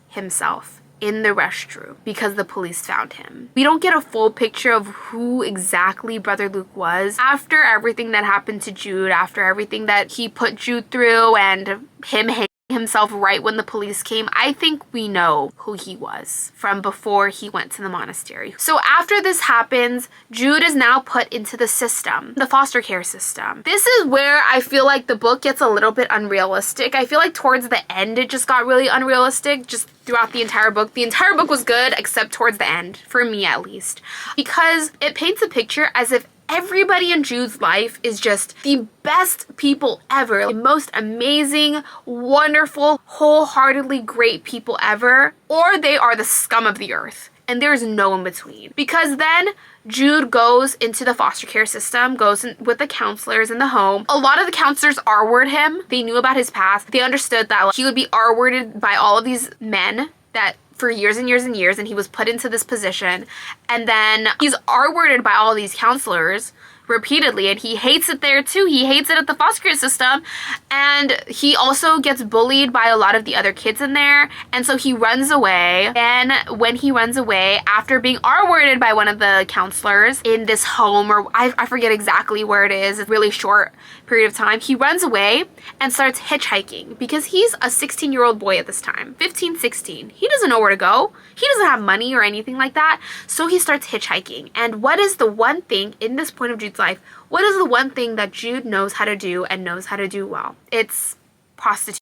himself in the restroom because the police found him. We don't get a full picture of who exactly Brother Luke was. After everything that happened to Jude, after everything that he put Jude through and him hanging himself right when the police came. I think we know who he was from before he went to the monastery. So after this happens, Jude is now put into the system, the foster care system. This is where I feel like the book gets a little bit unrealistic. I feel like towards the end it just got really unrealistic, just throughout the entire book. The entire book was good except towards the end, for me at least, because it paints a picture as if everybody in Jude's life is just the best people ever, the most amazing, wonderful, wholeheartedly great people ever, or they are the scum of the earth. And there's no in between. Because then Jude goes into the foster care system, goes in with the counselors in the home. A lot of the counselors R-word him. They knew about his past. They understood that like, he would be R-worded by all of these men that for years and years and years, and he was put into this position. And then he's R-worded by all these counselors repeatedly, and he hates it there too. He hates it at the foster care system, and he also gets bullied by a lot of the other kids in there, and so he runs away. And when he runs away after being R-worded by one of the counselors in this home, or I forget exactly where it is, a really short period of time, he runs away and starts hitchhiking because he's a 16-year-old boy at this time, 15, 16. He doesn't know where to go. He doesn't have money or anything like that, so he starts hitchhiking. And what is the one thing in this point of Jude's life, what is the one thing that Jude knows how to do and knows how to do well? It's prostitution.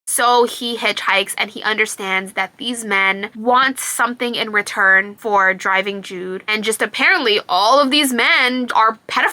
So he hitchhikes, and he understands that these men want something in return for driving Jude. And just apparently all of these men are pedophiles,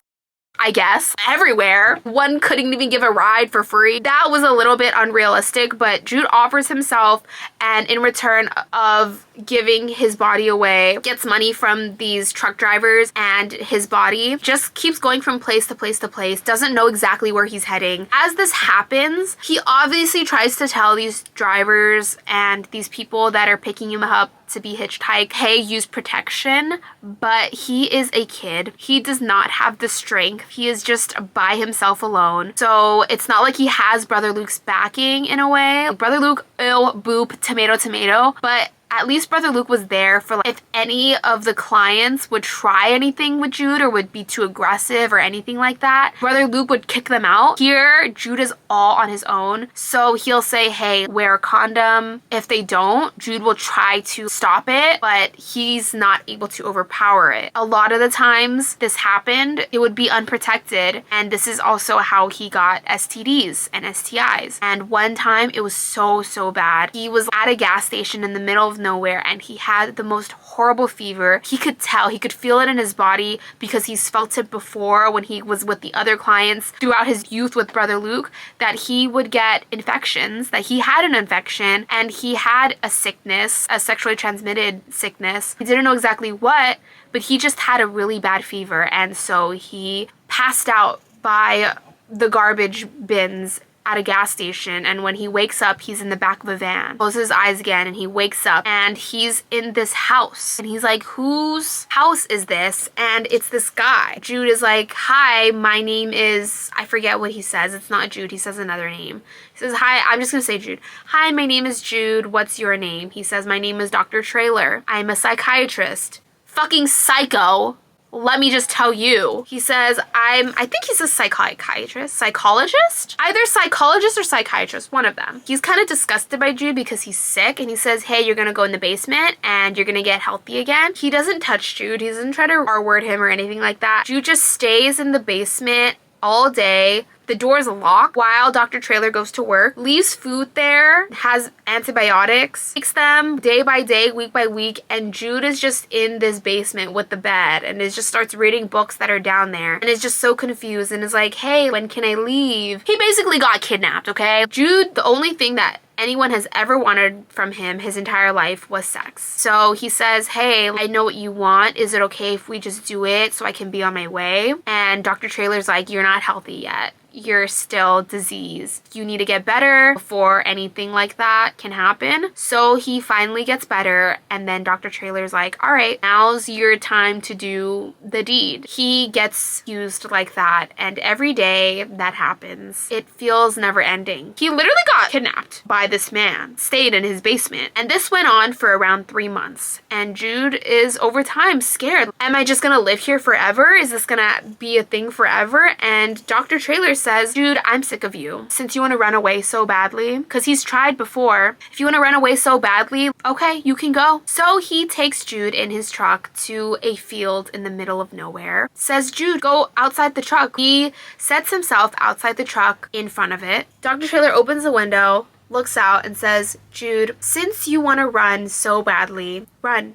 I guess, everywhere. One couldn't even give a ride for free. That was a little bit unrealistic, but Jude offers himself, and in return of giving his body away, gets money from these truck drivers, and his body just keeps going from place to place to place, doesn't know exactly where he's heading. As this happens, he obviously tries to tell these drivers and these people that are picking him up to be hitchhiked, hey, use protection, but he is a kid. He does not have the strength. He is just by himself alone. So it's not like he has Brother Luke's backing in a way. Brother Luke, ew, boop, tomato, tomato, but at least Brother Luke was there for like, if any of the clients would try anything with Jude or would be too aggressive or anything like that, Brother Luke would kick them out. Here, Jude is all on his own. So he'll say, hey, wear a condom. If they don't, Jude will try to stop it, but he's not able to overpower it. A lot of the times this happened, it would be unprotected. And this is also how he got STDs and STIs. And one time it was so bad. He was at a gas station in the middle of nowhere, and he had the most horrible fever. He could tell, he could feel it in his body because he's felt it before when he was with the other clients throughout his youth with Brother Luke, that he would get infections, that he had an infection, and he had a sickness, a sexually transmitted sickness. He didn't know exactly what, but he just had a really bad fever, and so he passed out by the garbage bins at a gas station. And when he wakes up, he's in the back of a van, closes his eyes again, and he wakes up, and he's in this house, and he's like, whose house is this? And it's this guy. Jude is like, hi, my name is, I forget what he says. It's not Jude. He says another name. He says, hi, I'm just gonna say Jude. Hi, my name is Jude. What's your name? He says, my name is Dr. Trailer. I'm a psychiatrist. Fucking psycho. Let me just tell you. He says, I think he's a psychologist? Either psychologist or psychiatrist, one of them. He's kind of disgusted by Jude because he's sick, and he says, hey, you're gonna go in the basement and you're gonna get healthy again. He doesn't touch Jude. He doesn't try to R-word him or anything like that. Jude just stays in the basement all day. The door's locked while Dr. Trailer goes to work, leaves food there, has antibiotics, takes them day by day, week by week, and Jude is just in this basement with the bed and just starts reading books that are down there and is just so confused and is like, hey, when can I leave? He basically got kidnapped, okay? Jude, the only thing that anyone has ever wanted from him his entire life was sex. So he says, hey, I know what you want. Is it okay if we just do it so I can be on my way? And Dr. Trailer's like, you're not healthy yet. You're still diseased. You need to get better before anything like that can happen. So he finally gets better, and then Dr. Trailer's like, all right, now's your time to do the deed. He gets used like that, and every day that happens, it feels never ending. He literally got kidnapped by by this man, stayed in his basement. And this went on for around 3 months. And Jude is over time scared. Am I just gonna live here forever? Is this gonna be a thing forever? And Dr. Traylor says, Jude, I'm sick of you. Since you wanna run away so badly, because he's tried before, if you wanna run away so badly, okay, you can go. So he takes Jude in his truck to a field in the middle of nowhere. Says, Jude, go outside the truck. He sets himself outside the truck in front of it. Dr. Traylor opens the window, looks out, and says, Jude, since you want to run so badly, run.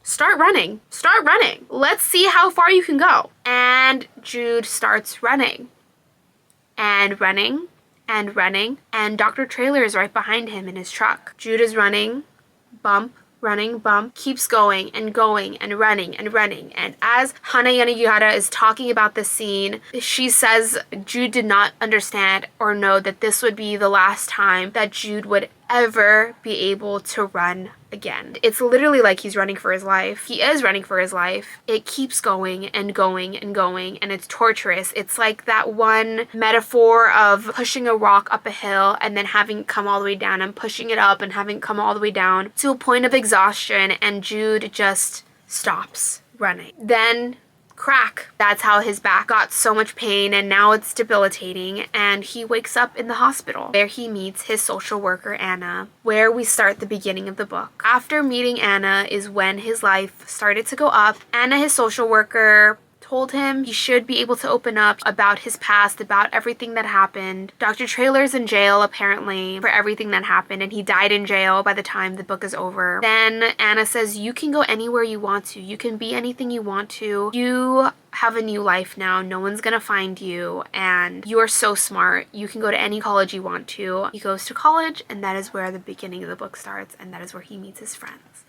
Start running. Start running. Let's see how far you can go. And Jude starts running. And running. And running. And Dr. Traylor is right behind him in his truck. Jude is running. Bump. Running, bump, keeps going and going and running and running. And as Hanya is talking about the scene, she says Jude did not understand or know that this would be the last time that Jude would ever be able to run again. It's literally like he's running for his life. He is running for his life. It keeps going and going and going, and it's torturous. It's like that one metaphor of pushing a rock up a hill and then having it come all the way down, and pushing it up and having it come all the way down to a point of exhaustion, and Jude just stops running. Then crack. That's how his back got so much pain, and now it's debilitating, and he wakes up in the hospital where he meets his social worker Anna, where we start the beginning of the book. After meeting Anna is when his life started to go up. Anna, his social worker, told him he should be able to open up about his past, about everything that happened. Dr. Traylor's in jail apparently for everything that happened, and he died in jail by the time the book is over. Then Anna says, you can go anywhere you want to. You can be anything you want to. You have a new life now. No one's gonna find you, and you are so smart. You can go to any college you want to. He goes to college, and that is where the beginning of the book starts, and that is where he meets his friends.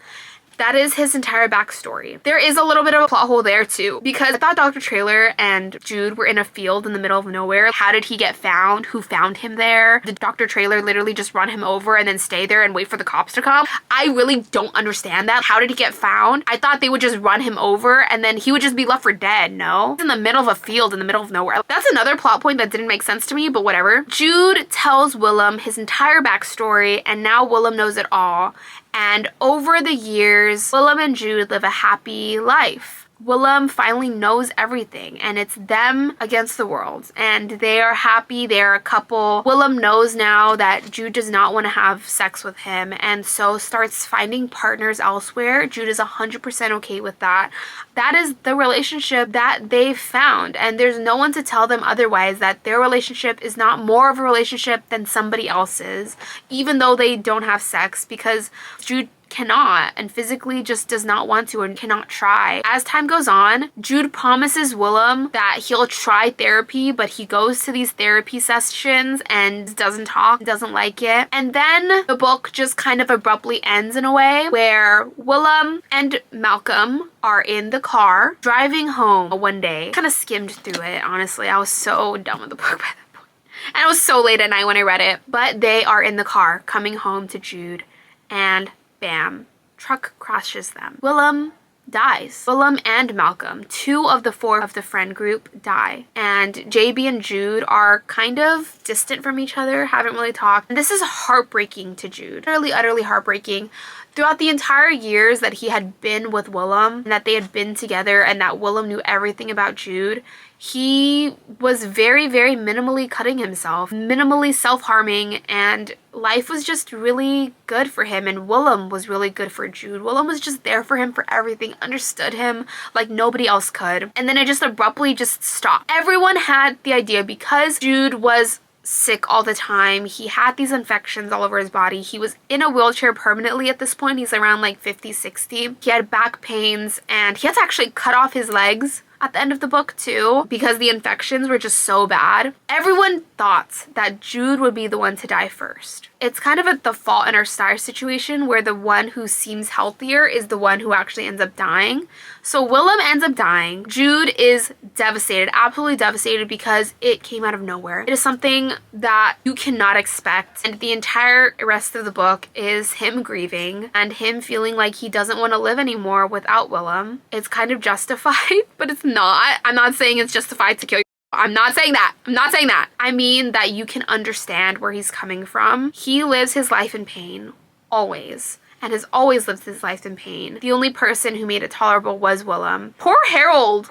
That is his entire backstory. There is a little bit of a plot hole there too, because I thought Dr. Traylor and Jude were in a field in the middle of nowhere. How did he get found? Who found him there? Did Dr. Traylor literally just run him over and then stay there and wait for the cops to come? I really don't understand that. How did he get found? I thought they would just run him over and then he would just be left for dead. No? He's in the middle of a field in the middle of nowhere. That's another plot point that didn't make sense to me, but whatever. Jude tells Willem his entire backstory, and now Willem knows it all. And over the years, Willem and Jude live a happy life. Willem finally knows everything, and it's them against the world, and they are happy. They're a couple. Willem knows now that Jude does not want to have sex with him, and so starts finding partners elsewhere. Jude is 100% okay with that. That is the relationship that they've found, and there's no one to tell them otherwise, that their relationship is not more of a relationship than somebody else's, even though they don't have sex, because Jude cannot and physically just does not want to and cannot try. As time goes on, Jude promises Willem that he'll try therapy, but he goes to these therapy sessions and doesn't talk, doesn't like it. And then the book just kind of abruptly ends in a way where Willem and Malcolm are in the car driving home one day. Kind of skimmed through it, honestly. I was so done with the book by that point. And it was so late at night when I read it. But they are in the car coming home to Jude, and bam, truck crashes them. Willem dies. Willem and Malcolm, 2 of the 4 of the friend group, die. And JB and Jude are kind of distant from each other, haven't really talked. And this is heartbreaking to Jude. Utterly heartbreaking. Throughout the entire years that he had been with Willem, and that they had been together, and that Willem knew everything about Jude, he was very, very minimally cutting himself, minimally self-harming, and life was just really good for him, and Willem was really good for Jude. Willem was just there for him for everything, understood him like nobody else could. And then it just abruptly just stopped. Everyone had the idea, because Jude was sick all the time, he had these infections all over his body, he was in a wheelchair permanently at this point, he's around like 50, 60. He had back pains, and he had to actually cut off his legs at the end of the book too, because the infections were just so bad. Everyone thought that Jude would be the one to die first. It's kind of the Fault in Our Stars situation, where the one who seems healthier is the one who actually ends up dying. So Willem ends up dying. Jude is devastated, absolutely devastated, because it came out of nowhere. It is something that you cannot expect, and the entire rest of the book is him grieving and him feeling like he doesn't want to live anymore without Willem. It's kind of justified, but it's not. I'm not saying it's justified to kill I'm not saying that. I'm not saying that. I mean that you can understand where he's coming from. He lives his life in pain, always, and has always lived his life in pain. The only person who made it tolerable was Willem. Poor Harold,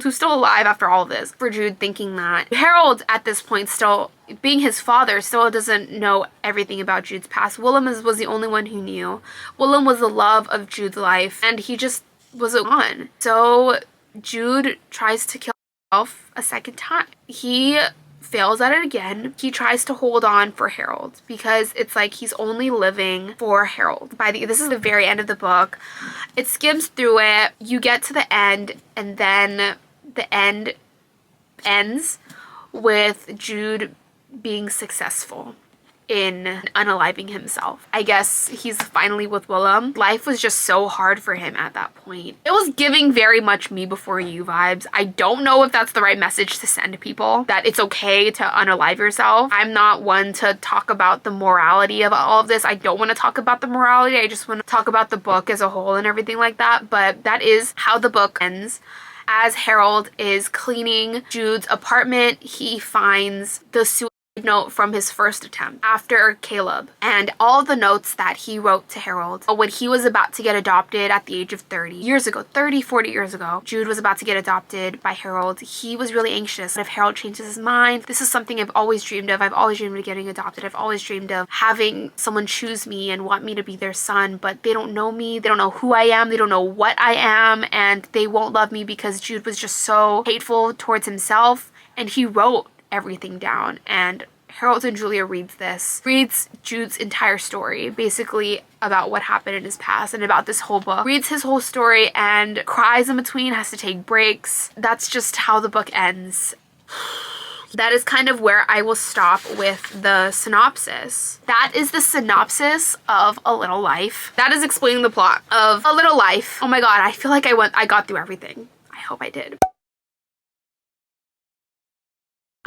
who's still alive after all of this, for Jude thinking that. Harold, at this point, still, being his father, still doesn't know everything about Jude's past. Willem was the only one who knew. Willem was the love of Jude's life, and he just was gone. So Jude tries to kill himself a second time. He fails at it again. He tries to hold on for Harold because it's like he's only living for Harold. This is the very end of the book. It skims through it. You get to the end, and then the end ends with Jude being successful in unaliving himself. I guess he's finally with Willem. Life was just so hard for him at that point. It was giving very much me before you vibes. I don't know if that's the right message to send to people, that it's okay to unalive yourself. I'm not one to talk about the morality of all of this. I don't want to talk about the morality. I just want to talk about the book as a whole and everything like that. But that is how the book ends. As Harold is cleaning Jude's apartment, he finds the suicide note from his first attempt after Caleb, and all the notes that he wrote to Harold when he was about to get adopted at the age of 40 years ago. Jude was about to get adopted by Harold. He was really anxious. If Harold changes his mind, this is something I've always dreamed of. I've always dreamed of getting adopted. I've always dreamed of having someone choose me and want me to be their son, but they don't know me. They don't know who I am. They don't know what I am, and they won't love me because Jude was just so hateful towards himself. And he wrote everything down, and Harold and Julia reads Jude's entire story, basically about what happened in his past and about this whole book. Reads his whole story and cries in between, has to take breaks. That's just how the book ends. That is kind of where I will stop with the synopsis. That is the synopsis of A Little Life. That is explaining the plot of A Little Life. Oh my god, I feel like I got through everything. I hope I did.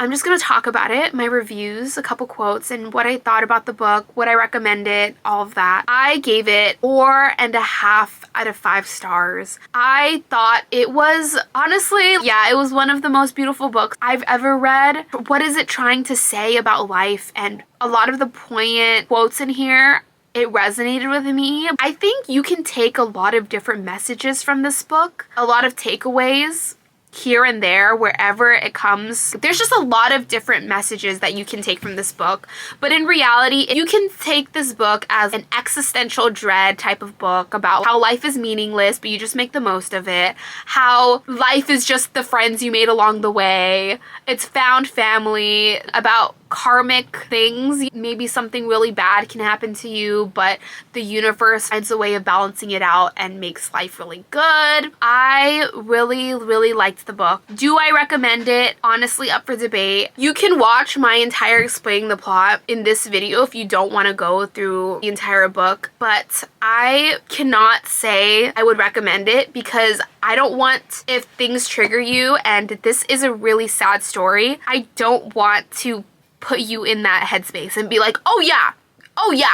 I'm just going to talk about it, my reviews, a couple quotes, and what I thought about the book, would I recommend it, all of that. I gave it 4.5 out of 5 stars. I thought it was, honestly, yeah, it was one of the most beautiful books I've ever read. What is it trying to say about life? And a lot of the poignant quotes in here, it resonated with me. I think you can take a lot of different messages from this book, a lot of takeaways here and there, wherever it comes. There's just a lot of different messages that you can take from this book, but in reality, you can take this book as an existential dread type of book about how life is meaningless, but you just make the most of it, how life is just the friends you made along the way. It's found family, about karmic things. Maybe something really bad can happen to you, but the universe finds a way of balancing it out and makes life really good. I really liked the book. Do I recommend it? Honestly, up for debate. You can watch my entire explaining the plot in this video if you don't want to go through the entire book, but I cannot say I would recommend it because I don't want, if things trigger you, and this is a really sad story, I don't want to put you in that headspace and be like, oh yeah,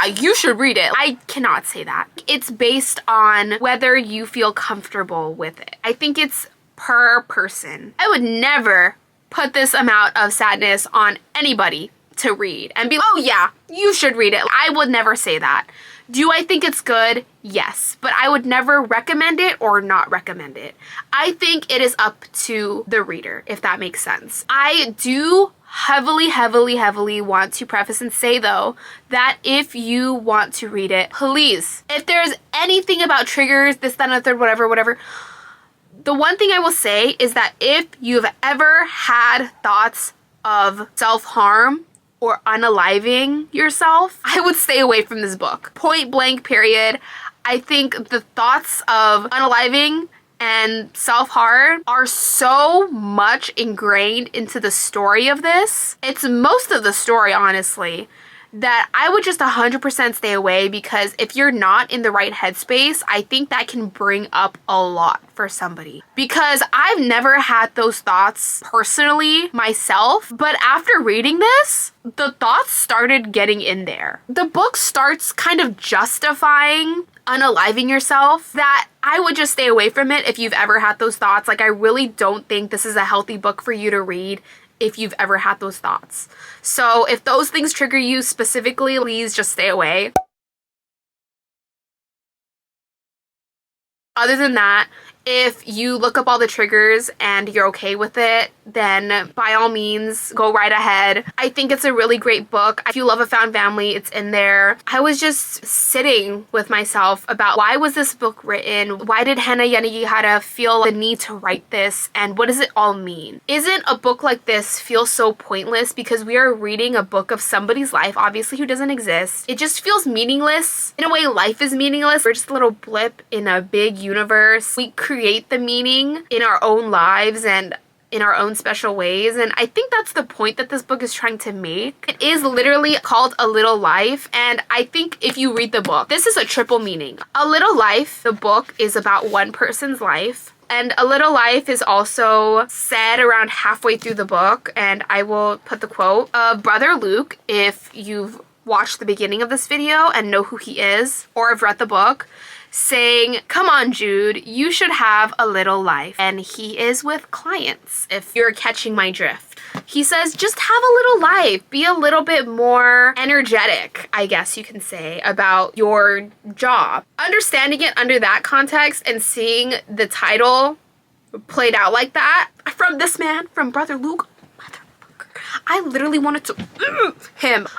you should read it. I cannot say that. It's based on whether you feel comfortable with it. I think it's per person. I would never put this amount of sadness on anybody to read and be like, oh yeah, you should read it. I would never say that. Do I think it's good? Yes, but I would never recommend it or not recommend it. I think it is up to the reader, if that makes sense. I do heavily want to preface and say though that if you want to read it, please, if there's anything about triggers, this, that, and the third, whatever, the one thing I will say is that if you've ever had thoughts of self-harm or unaliving yourself, I would stay away from this book. Point blank, period. I think the thoughts of unaliving and self-harm are so much ingrained into the story of this. It's most of the story, honestly, that I would just 100% stay away, because if you're not in the right headspace, I think that can bring up a lot for somebody. Because I've never had those thoughts personally myself, but after reading this, the thoughts started getting in there. The book starts kind of justifying unaliving yourself, that I would just stay away from it if you've ever had those thoughts. Like, I really don't think this is a healthy book for you to read if you've ever had those thoughts. So if those things trigger you specifically, please just stay away. Other than that, if you look up all the triggers and you're okay with it, then by all means, go right ahead. I think it's a really great book. If you love a found family, it's in there. I was just sitting with myself about, why was this book written? Why did Hanya Yanagihara feel the need to write this? And what does it all mean? Isn't a book like this feel so pointless because we are reading a book of somebody's life, obviously, who doesn't exist? It just feels meaningless. In a way, life is meaningless. We're just a little blip in a big universe. We create the meaning in our own lives and in our own special ways, and I think that's the point that this book is trying to make. It is literally called A Little Life, and I think if you read the book, this is a triple meaning. A Little Life, the book, is about one person's life, and A Little Life is also said around halfway through the book, and I will put the quote of Brother Luke, if you've watched the beginning of this video and know who he is, or have read the book, saying, "Come on, Jude, you should have a little life." And he is with clients, if you're catching my drift. He says, just have a little life. Be a little bit more energetic, I guess you can say, about your job. Understanding it under that context and seeing the title played out like that from this man, from Brother Luke, motherfucker, I literally wanted to him.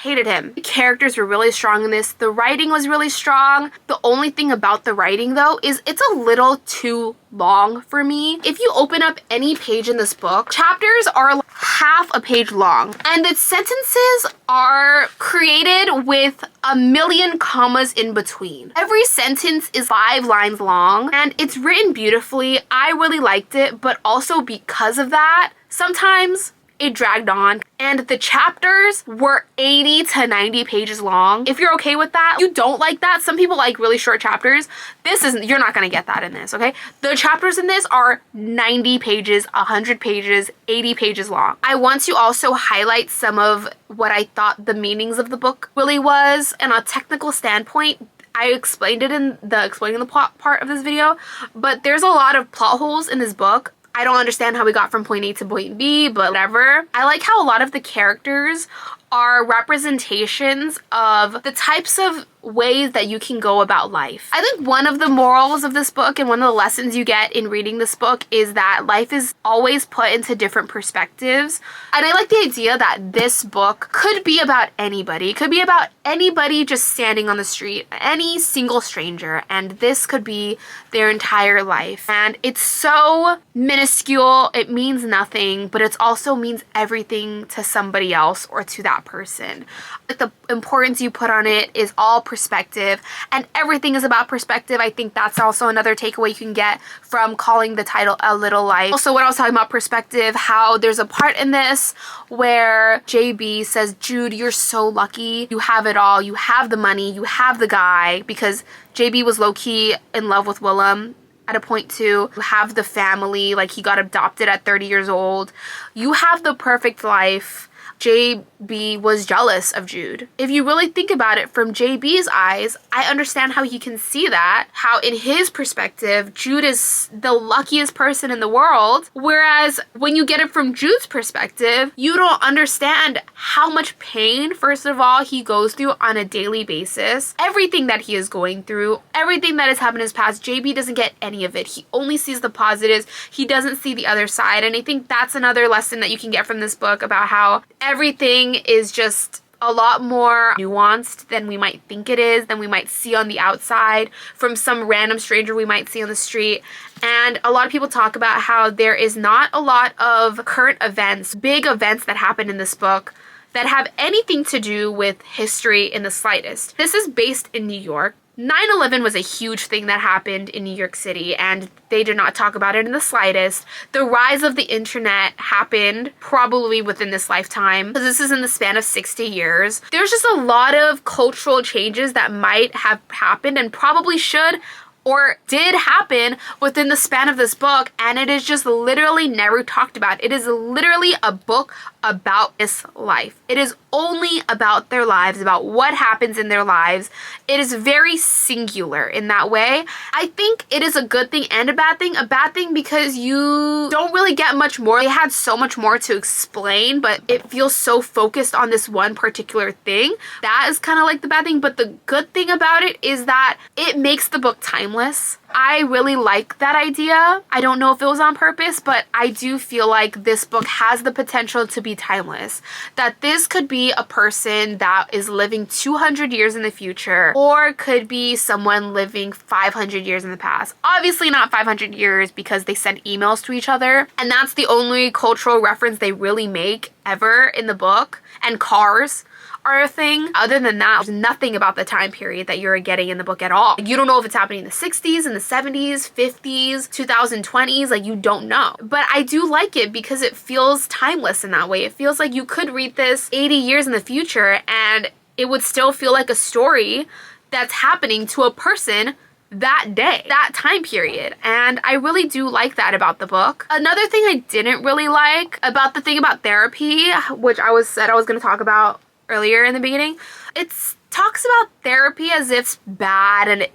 Hated him. The characters were really strong in this. The writing was really strong. The only thing about the writing, though, is it's a little too long for me. If you open up any page in this book, chapters are half a page long, and the sentences are created with a million commas in between. Every sentence is 5 lines long, and it's written beautifully. I really liked it, but also because of that, sometimes it dragged on, and the chapters were 80 to 90 pages long. If you're okay with that, you don't like that. Some people like really short chapters. You're not gonna get that in this, okay? The chapters in this are 90 pages, 100 pages, 80 pages long. I want to also highlight some of what I thought the meanings of the book really was, and a technical standpoint. I explained it in the explaining the plot part of this video, but there's a lot of plot holes in this book. I don't understand how we got from point A to point B, but whatever. I like how a lot of the characters are representations of the types of ways that you can go about life. I think one of the morals of this book and one of the lessons you get in reading this book is that life is always put into different perspectives. And I like the idea that this book could be about anybody. It could be about anybody just standing on the street, any single stranger, and this could be their entire life. And it's so minuscule, it means nothing, but it also means everything to somebody else or to that person. Like, the importance you put on it is all perspective, and everything is about perspective. I think that's also another takeaway you can get from calling the title A Little Life. Also, what I was talking about perspective, how there's a part in this where JB says, Jude, you're so lucky. You have it all. You have the money. You have the guy, because JB was low-key in love with Willem at a point too. You have the family, like he got adopted at 30 years old. You have the perfect life. JB was jealous of Jude. If you really think about it from JB's eyes, I understand how he can see that, how in his perspective, Jude is the luckiest person in the world. Whereas when you get it from Jude's perspective, you don't understand how much pain, first of all, he goes through on a daily basis. Everything that he is going through, everything that has happened in his past, JB doesn't get any of it. He only sees the positives. He doesn't see the other side. And I think that's another lesson that you can get from this book about how everything is just a lot more nuanced than we might think it is, than we might see on the outside from some random stranger we might see on the street. And a lot of people talk about how there is not a lot of current events, big events that happen in this book that have anything to do with history in the slightest. This is based in New York. 9/11 was a huge thing that happened in New York City, and they did not talk about it in the slightest. The rise of the internet happened probably within this lifetime, because this is in the span of 60 years. There's just a lot of cultural changes that might have happened and probably should or did happen within the span of this book, and it is just literally never talked about. It is literally a book about this life. It is only about their lives, about what happens in their lives. It is very singular in that way. I think it is a good thing and a bad thing. A bad thing because you don't really get much more. They had so much more to explain, but it feels so focused on this one particular thing. That is kind of like the bad thing, but the good thing about it is that it makes the book timeless. I really like that idea. I don't know if it was on purpose, but I do feel like this book has the potential to be timeless. That this could be a person that is living 200 years in the future, or could be someone living 500 years in the past. Obviously not 500 years because they send emails to each other, and that's the only cultural reference they really make ever in the book. And cars are a thing. Other than that, there's nothing about the time period that you're getting in the book at all. You don't know if it's happening in the 60s, in the 70s, 50s, 2020s, like you don't know. But I do like it because it feels timeless in that way. It feels like you could read this 80 years in the future and it would still feel like a story that's happening to a person that day, that time period. And I really do like that about the book. Another thing I didn't really like about the thing about therapy, which I was going to talk about earlier in the beginning, it talks about therapy as if it's bad and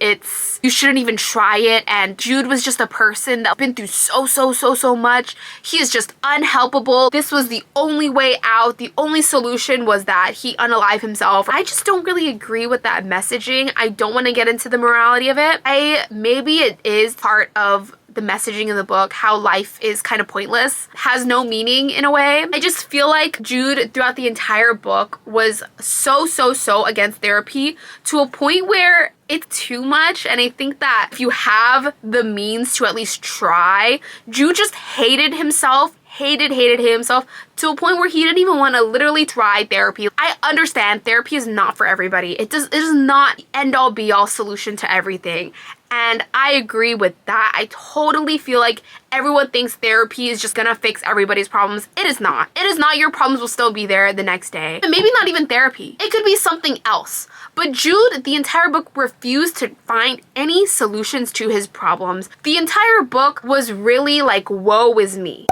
you shouldn't even try it, and Jude was just a person that's been through so much. He is just unhelpable. This was the only way out. The only solution was that he unalive himself. I just don't really agree with that messaging. I don't want to get into the morality of it. Maybe it is part of the messaging in the book, how life is kind of pointless, has no meaning in a way. I just feel like Jude throughout the entire book was so against therapy to a point where it's too much. And I think that if you have the means to at least try, Jude just hated himself to a point where he didn't even want to literally try therapy. I understand therapy is not for everybody. It is not end all be all solution to everything. And I agree with that. I totally feel like everyone thinks therapy is just gonna fix everybody's problems. It is not. It is not. Your problems will still be there the next day. And maybe not even therapy. It could be something else. But Jude, the entire book, refused to find any solutions to his problems. The entire book was really like, woe is me.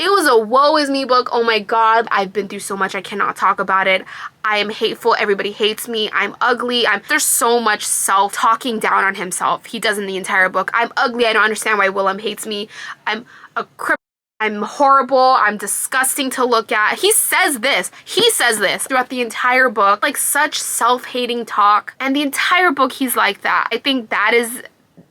It was a woe is me book. Oh my god, I've been through so much. I cannot talk about it. I am hateful. Everybody hates me. I'm ugly. There's so much self-talking down on himself he does in the entire book. I'm ugly. I don't understand why Willem hates me. I'm a cripple. I'm horrible. I'm disgusting to look at. He says this throughout the entire book. Like such self-hating talk. And the entire book he's like that. I think that is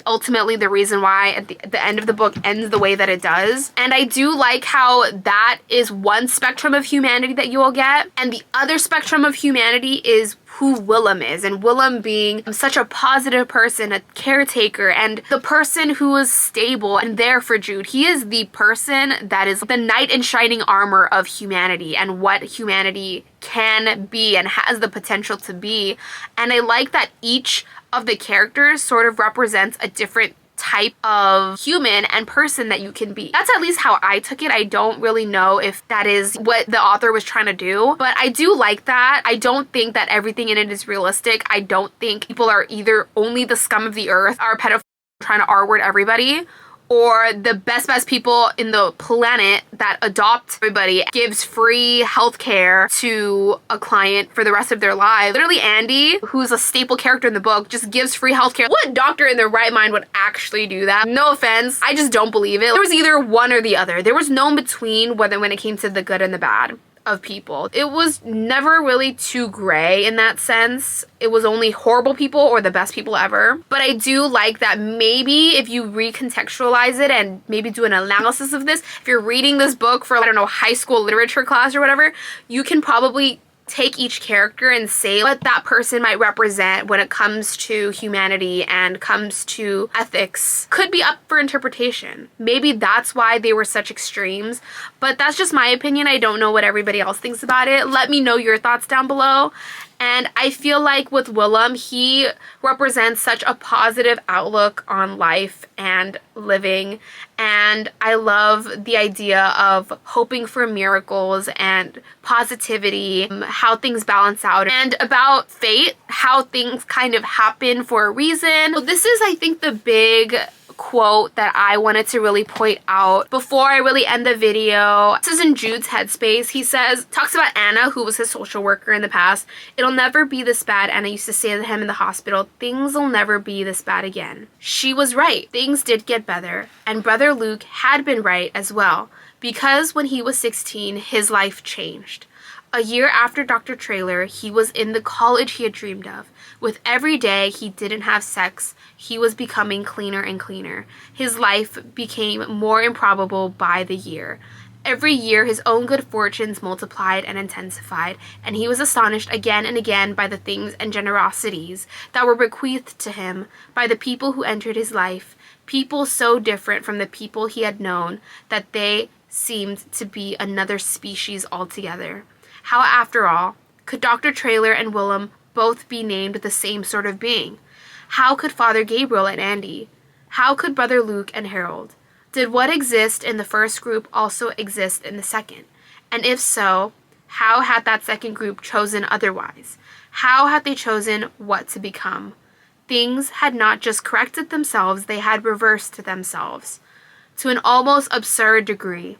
ultimately the reason why at the end of the book ends the way that it does. And I do like how that is one spectrum of humanity that you will get, and the other spectrum of humanity is who Willem is, and Willem being such a positive person, a caretaker, and the person who is stable and there for Jude. He is the person that is the knight in shining armor of humanity and what humanity can be and has the potential to be. And I like that each of the characters sort of represents a different type of human and person that you can be. That's at least how I took it. I don't really know if that is what the author was trying to do, but I do like that. I don't think that everything in it is realistic. I don't think people are either only the scum of the earth, are pedophiles trying to R-word everybody, or the best people in the planet that adopt everybody, gives free healthcare to a client for the rest of their lives. Literally Andy, who's a staple character in the book, just gives free healthcare. What doctor in their right mind would actually do that? No offense, I just don't believe it. There was either one or the other. There was no in between when it came to the good and the bad of people. It was never really too gray in that sense. It was only horrible people or the best people ever. But I do like that maybe if you recontextualize it and maybe do an analysis of this, if you're reading this book for, I don't know, high school literature class or whatever, you can probably take each character and say what that person might represent when it comes to humanity and comes to ethics could be up for interpretation. Maybe that's why they were such extremes, but that's just my opinion. I don't know what everybody else thinks about it. Let me know your thoughts down below. And I feel like with Willem, he represents such a positive outlook on life and living. And I love the idea of hoping for miracles and positivity, how things balance out, and about fate, how things kind of happen for a reason. So this is, I think, the big quote that I wanted to really point out before I really end the video. This is in Jude's headspace. He talks about Anna, who was his social worker in the past. "It'll never be this bad," Anna used to say to him in the hospital. "Things will never be this bad again." She was right. Things did get better. And Brother Luke had been right as well, because when he was 16, his life changed. A year after Dr. Traylor, he was in the college he had dreamed of. With every day he didn't have sex, he was becoming cleaner and cleaner. His life became more improbable by the year. Every year his own good fortunes multiplied and intensified, and he was astonished again and again by the things and generosities that were bequeathed to him by the people who entered his life, people so different from the people he had known that they seemed to be another species altogether. How, after all, could Dr. Traylor and Willem both be named the same sort of being? How could Father Gabriel and Andy? How could Brother Luke and Harold? Did what exists in the first group also exist in the second? And if so, how had that second group chosen otherwise? How had they chosen what to become? Things had not just corrected themselves, they had reversed themselves to an almost absurd degree.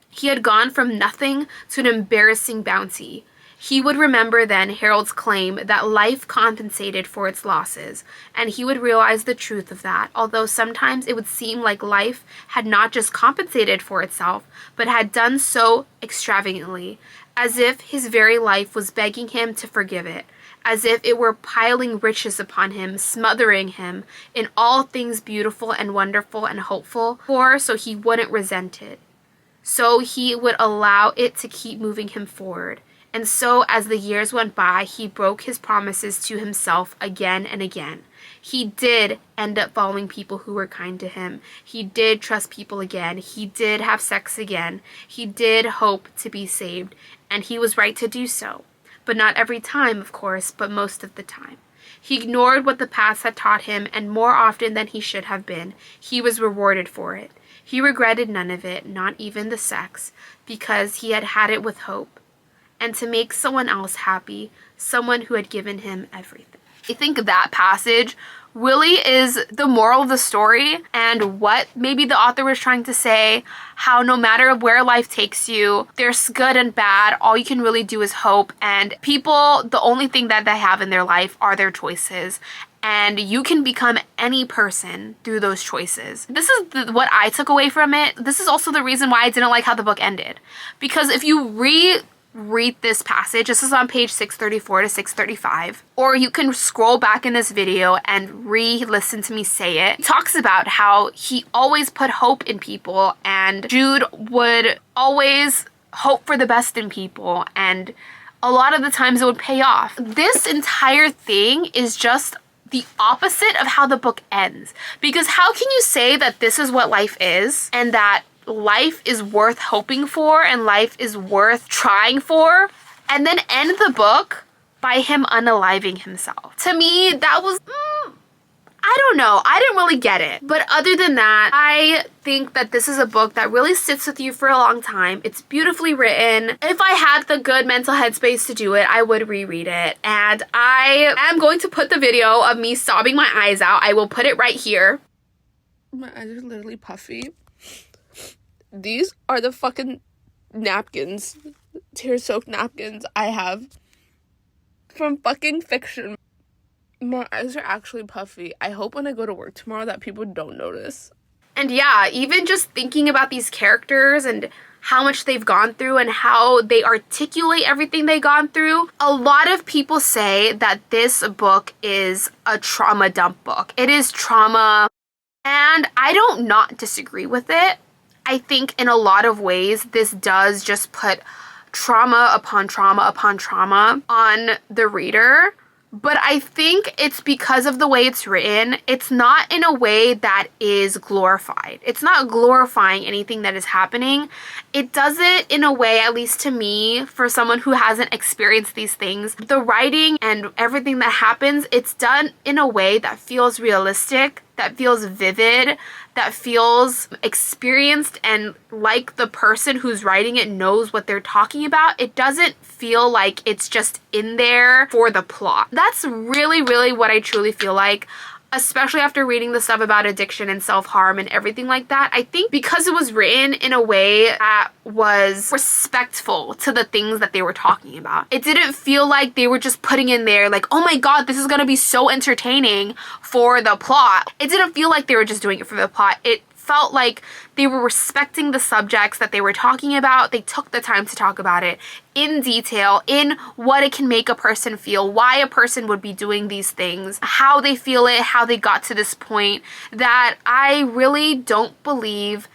He had gone from nothing to an embarrassing bounty. He would remember then Harold's claim that life compensated for its losses, and he would realize the truth of that, although sometimes it would seem like life had not just compensated for itself, but had done so extravagantly, as if his very life was begging him to forgive it, as if it were piling riches upon him, smothering him in all things beautiful and wonderful and hopeful, so he wouldn't resent it. So he would allow it to keep moving him forward. And so as the years went by, he broke his promises to himself again and again. He did end up following people who were kind to him. He did trust people again. He did have sex again. He did hope to be saved. And he was right to do so. But not every time, of course, but most of the time. He ignored what the past had taught him, and more often than he should have been, he was rewarded for it. He regretted none of it, not even the sex, because he had had it with hope. And to make someone else happy, someone who had given him everything. I think that passage really is the moral of the story and what maybe the author was trying to say, how no matter where life takes you, there's good and bad, all you can really do is hope, and people, the only thing that they have in their life are their choices. And you can become any person through those choices. This is what I took away from it. This is also the reason why I didn't like how the book ended. Because if you read this passage, this is on page 634 to 635, or you can scroll back in this video and re-listen to me say it. He talks about how he always put hope in people, and Jude would always hope for the best in people, and a lot of the times it would pay off. This entire thing is just the opposite of how the book ends. Because how can you say that this is what life is, and that life is worth hoping for and life is worth trying for, and then end the book by him unaliving himself? To me, that was, I don't know. I didn't really get it. But other than that, I think that this is a book that really sits with you for a long time. It's beautifully written. If I had the good mental headspace to do it, I would reread it. And I am going to put the video of me sobbing my eyes out. I will put it right here. My eyes are literally puffy. These are the fucking napkins, tear-soaked napkins I have from fucking fiction. My eyes are actually puffy. I hope when I go to work tomorrow that people don't notice. And yeah, even just thinking about these characters and how much they've gone through and how they articulate everything they've gone through, a lot of people say that this book is a trauma dump book. It is trauma, and I don't not disagree with it. I think in a lot of ways this does just put trauma upon trauma upon trauma on the reader. But I think it's because of the way it's written. It's not in a way that is glorified. It's not glorifying anything that is happening. It does it in a way, at least to me, for someone who hasn't experienced these things. The writing and everything that happens, it's done in a way that feels realistic, that feels vivid, that feels experienced, and like the person who's writing it knows what they're talking about. It doesn't feel like it's just in there for the plot. That's really, really what I truly feel like, especially after reading the stuff about addiction and self-harm and everything like that. I think because it was written in a way that was respectful to the things that they were talking about. It didn't feel like they were just putting in there like, oh my god, this is gonna be so entertaining for the plot. It didn't feel like they were just doing it for the plot. It felt like they were respecting the subjects that they were talking about. They took the time to talk about it in detail, in what it can make a person feel, why a person would be doing these things, how they feel it, how they got to this point, that I really don't believe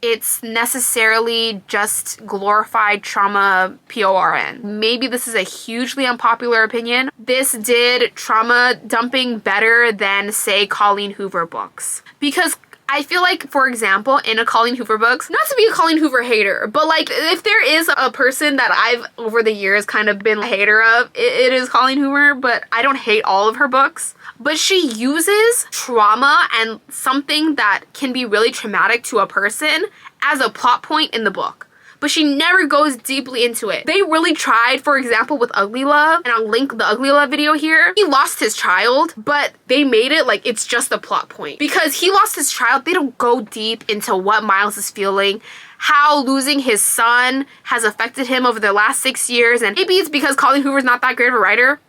it's necessarily just glorified trauma porn. Maybe this is a hugely unpopular opinion. This did trauma dumping better than, say, Colleen Hoover books. Because I feel like, for example, in a Colleen Hoover books, not to be a Colleen Hoover hater, but like if there is a person that I've over the years kind of been a hater of, it is Colleen Hoover, but I don't hate all of her books. But she uses trauma and something that can be really traumatic to a person as a plot point in the book. But she never goes deeply into it. They really tried, for example, with Ugly Love, and I'll link the Ugly Love video here. He lost his child, but they made it like it's just a plot point. Because he lost his child, they don't go deep into what Miles is feeling, how losing his son has affected him over the last 6 years, and maybe it's because Colleen Hoover's not that great of a writer.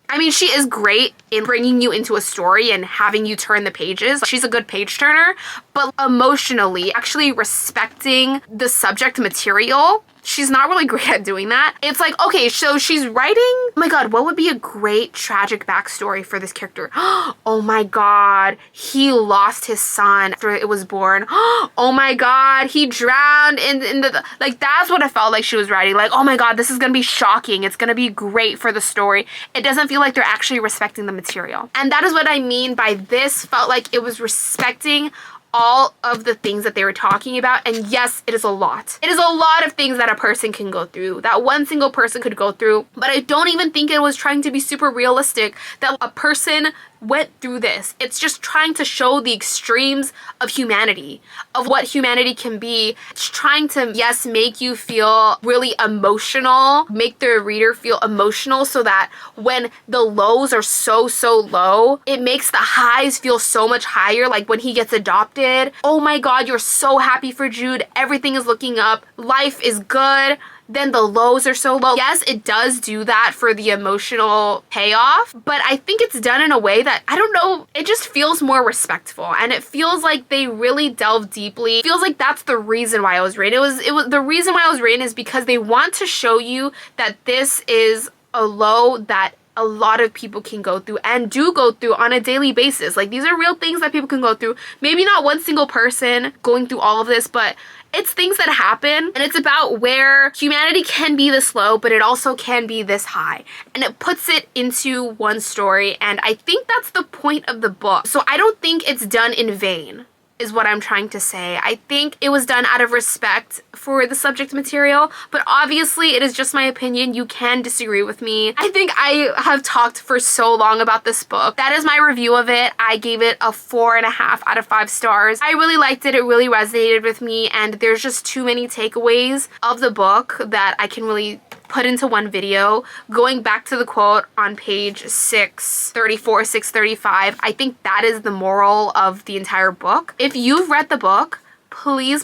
I mean, she is great in bringing you into a story and having you turn the pages. She's a good page turner, but emotionally, actually respecting the subject material, she's not really great at doing that. It's like, okay, so she's writing, oh my god, what would be a great tragic backstory for this character? Oh my god, he lost his son after it was born. Oh my god, he drowned in the, like, that's what I felt like she was writing. Like, oh my god, this is gonna be shocking. It's gonna be great for the story. It doesn't feel like they're actually respecting the material. And that is what I mean by this felt like it was respecting all of the things that they were talking about. And yes, it is a lot. It is a lot of things that a person can go through, that one single person could go through. But I don't even think it was trying to be super realistic that a person went through this. It's just trying to show the extremes of humanity, of what humanity can be. It's trying to, yes, make you feel really emotional, make the reader feel emotional so that when the lows are so low, it makes the highs feel so much higher. Like when he gets adopted, oh my god, you're so happy for Jude, everything is looking up, life is good. Then the lows are so low. Yes, it does do that for the emotional payoff, but I think it's done in a way that, I don't know, it just feels more respectful, and it feels like they really delve deeply. It feels like that's the reason why it was written. It was the reason why it was written is because they want to show you that this is a low that a lot of people can go through and do go through on a daily basis. Like, these are real things that people can go through. Maybe not one single person going through all of this, but it's things that happen, and it's about where humanity can be this low, but it also can be this high. And it puts it into one story, and I think that's the point of the book. So I don't think it's done in vain, is what I'm trying to say. I think it was done out of respect for the subject material, but obviously it is just my opinion. You can disagree with me. I think I have talked for so long about this book. That is my review of it. I gave it a 4.5 out of 5 stars. I really liked it. It really resonated with me, and there's just too many takeaways of the book that I can really put into one video. Going back to the quote on page 634, 635, I think that is the moral of the entire book. If you've read the book, please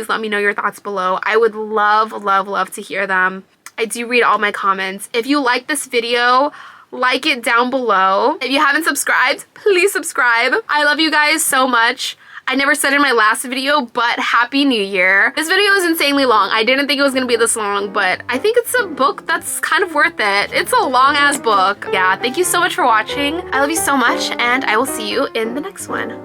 let me know your thoughts below. I would love to hear them. I do read all my comments. If you like this video, like it down below. If you haven't subscribed, please subscribe. I love you guys so much. I never said in my last video, but Happy New Year. This video is insanely long. I didn't think it was gonna be this long, but I think it's a book that's kind of worth it. It's a long ass book. Yeah, thank you so much for watching. I love you so much, and I will see you in the next one.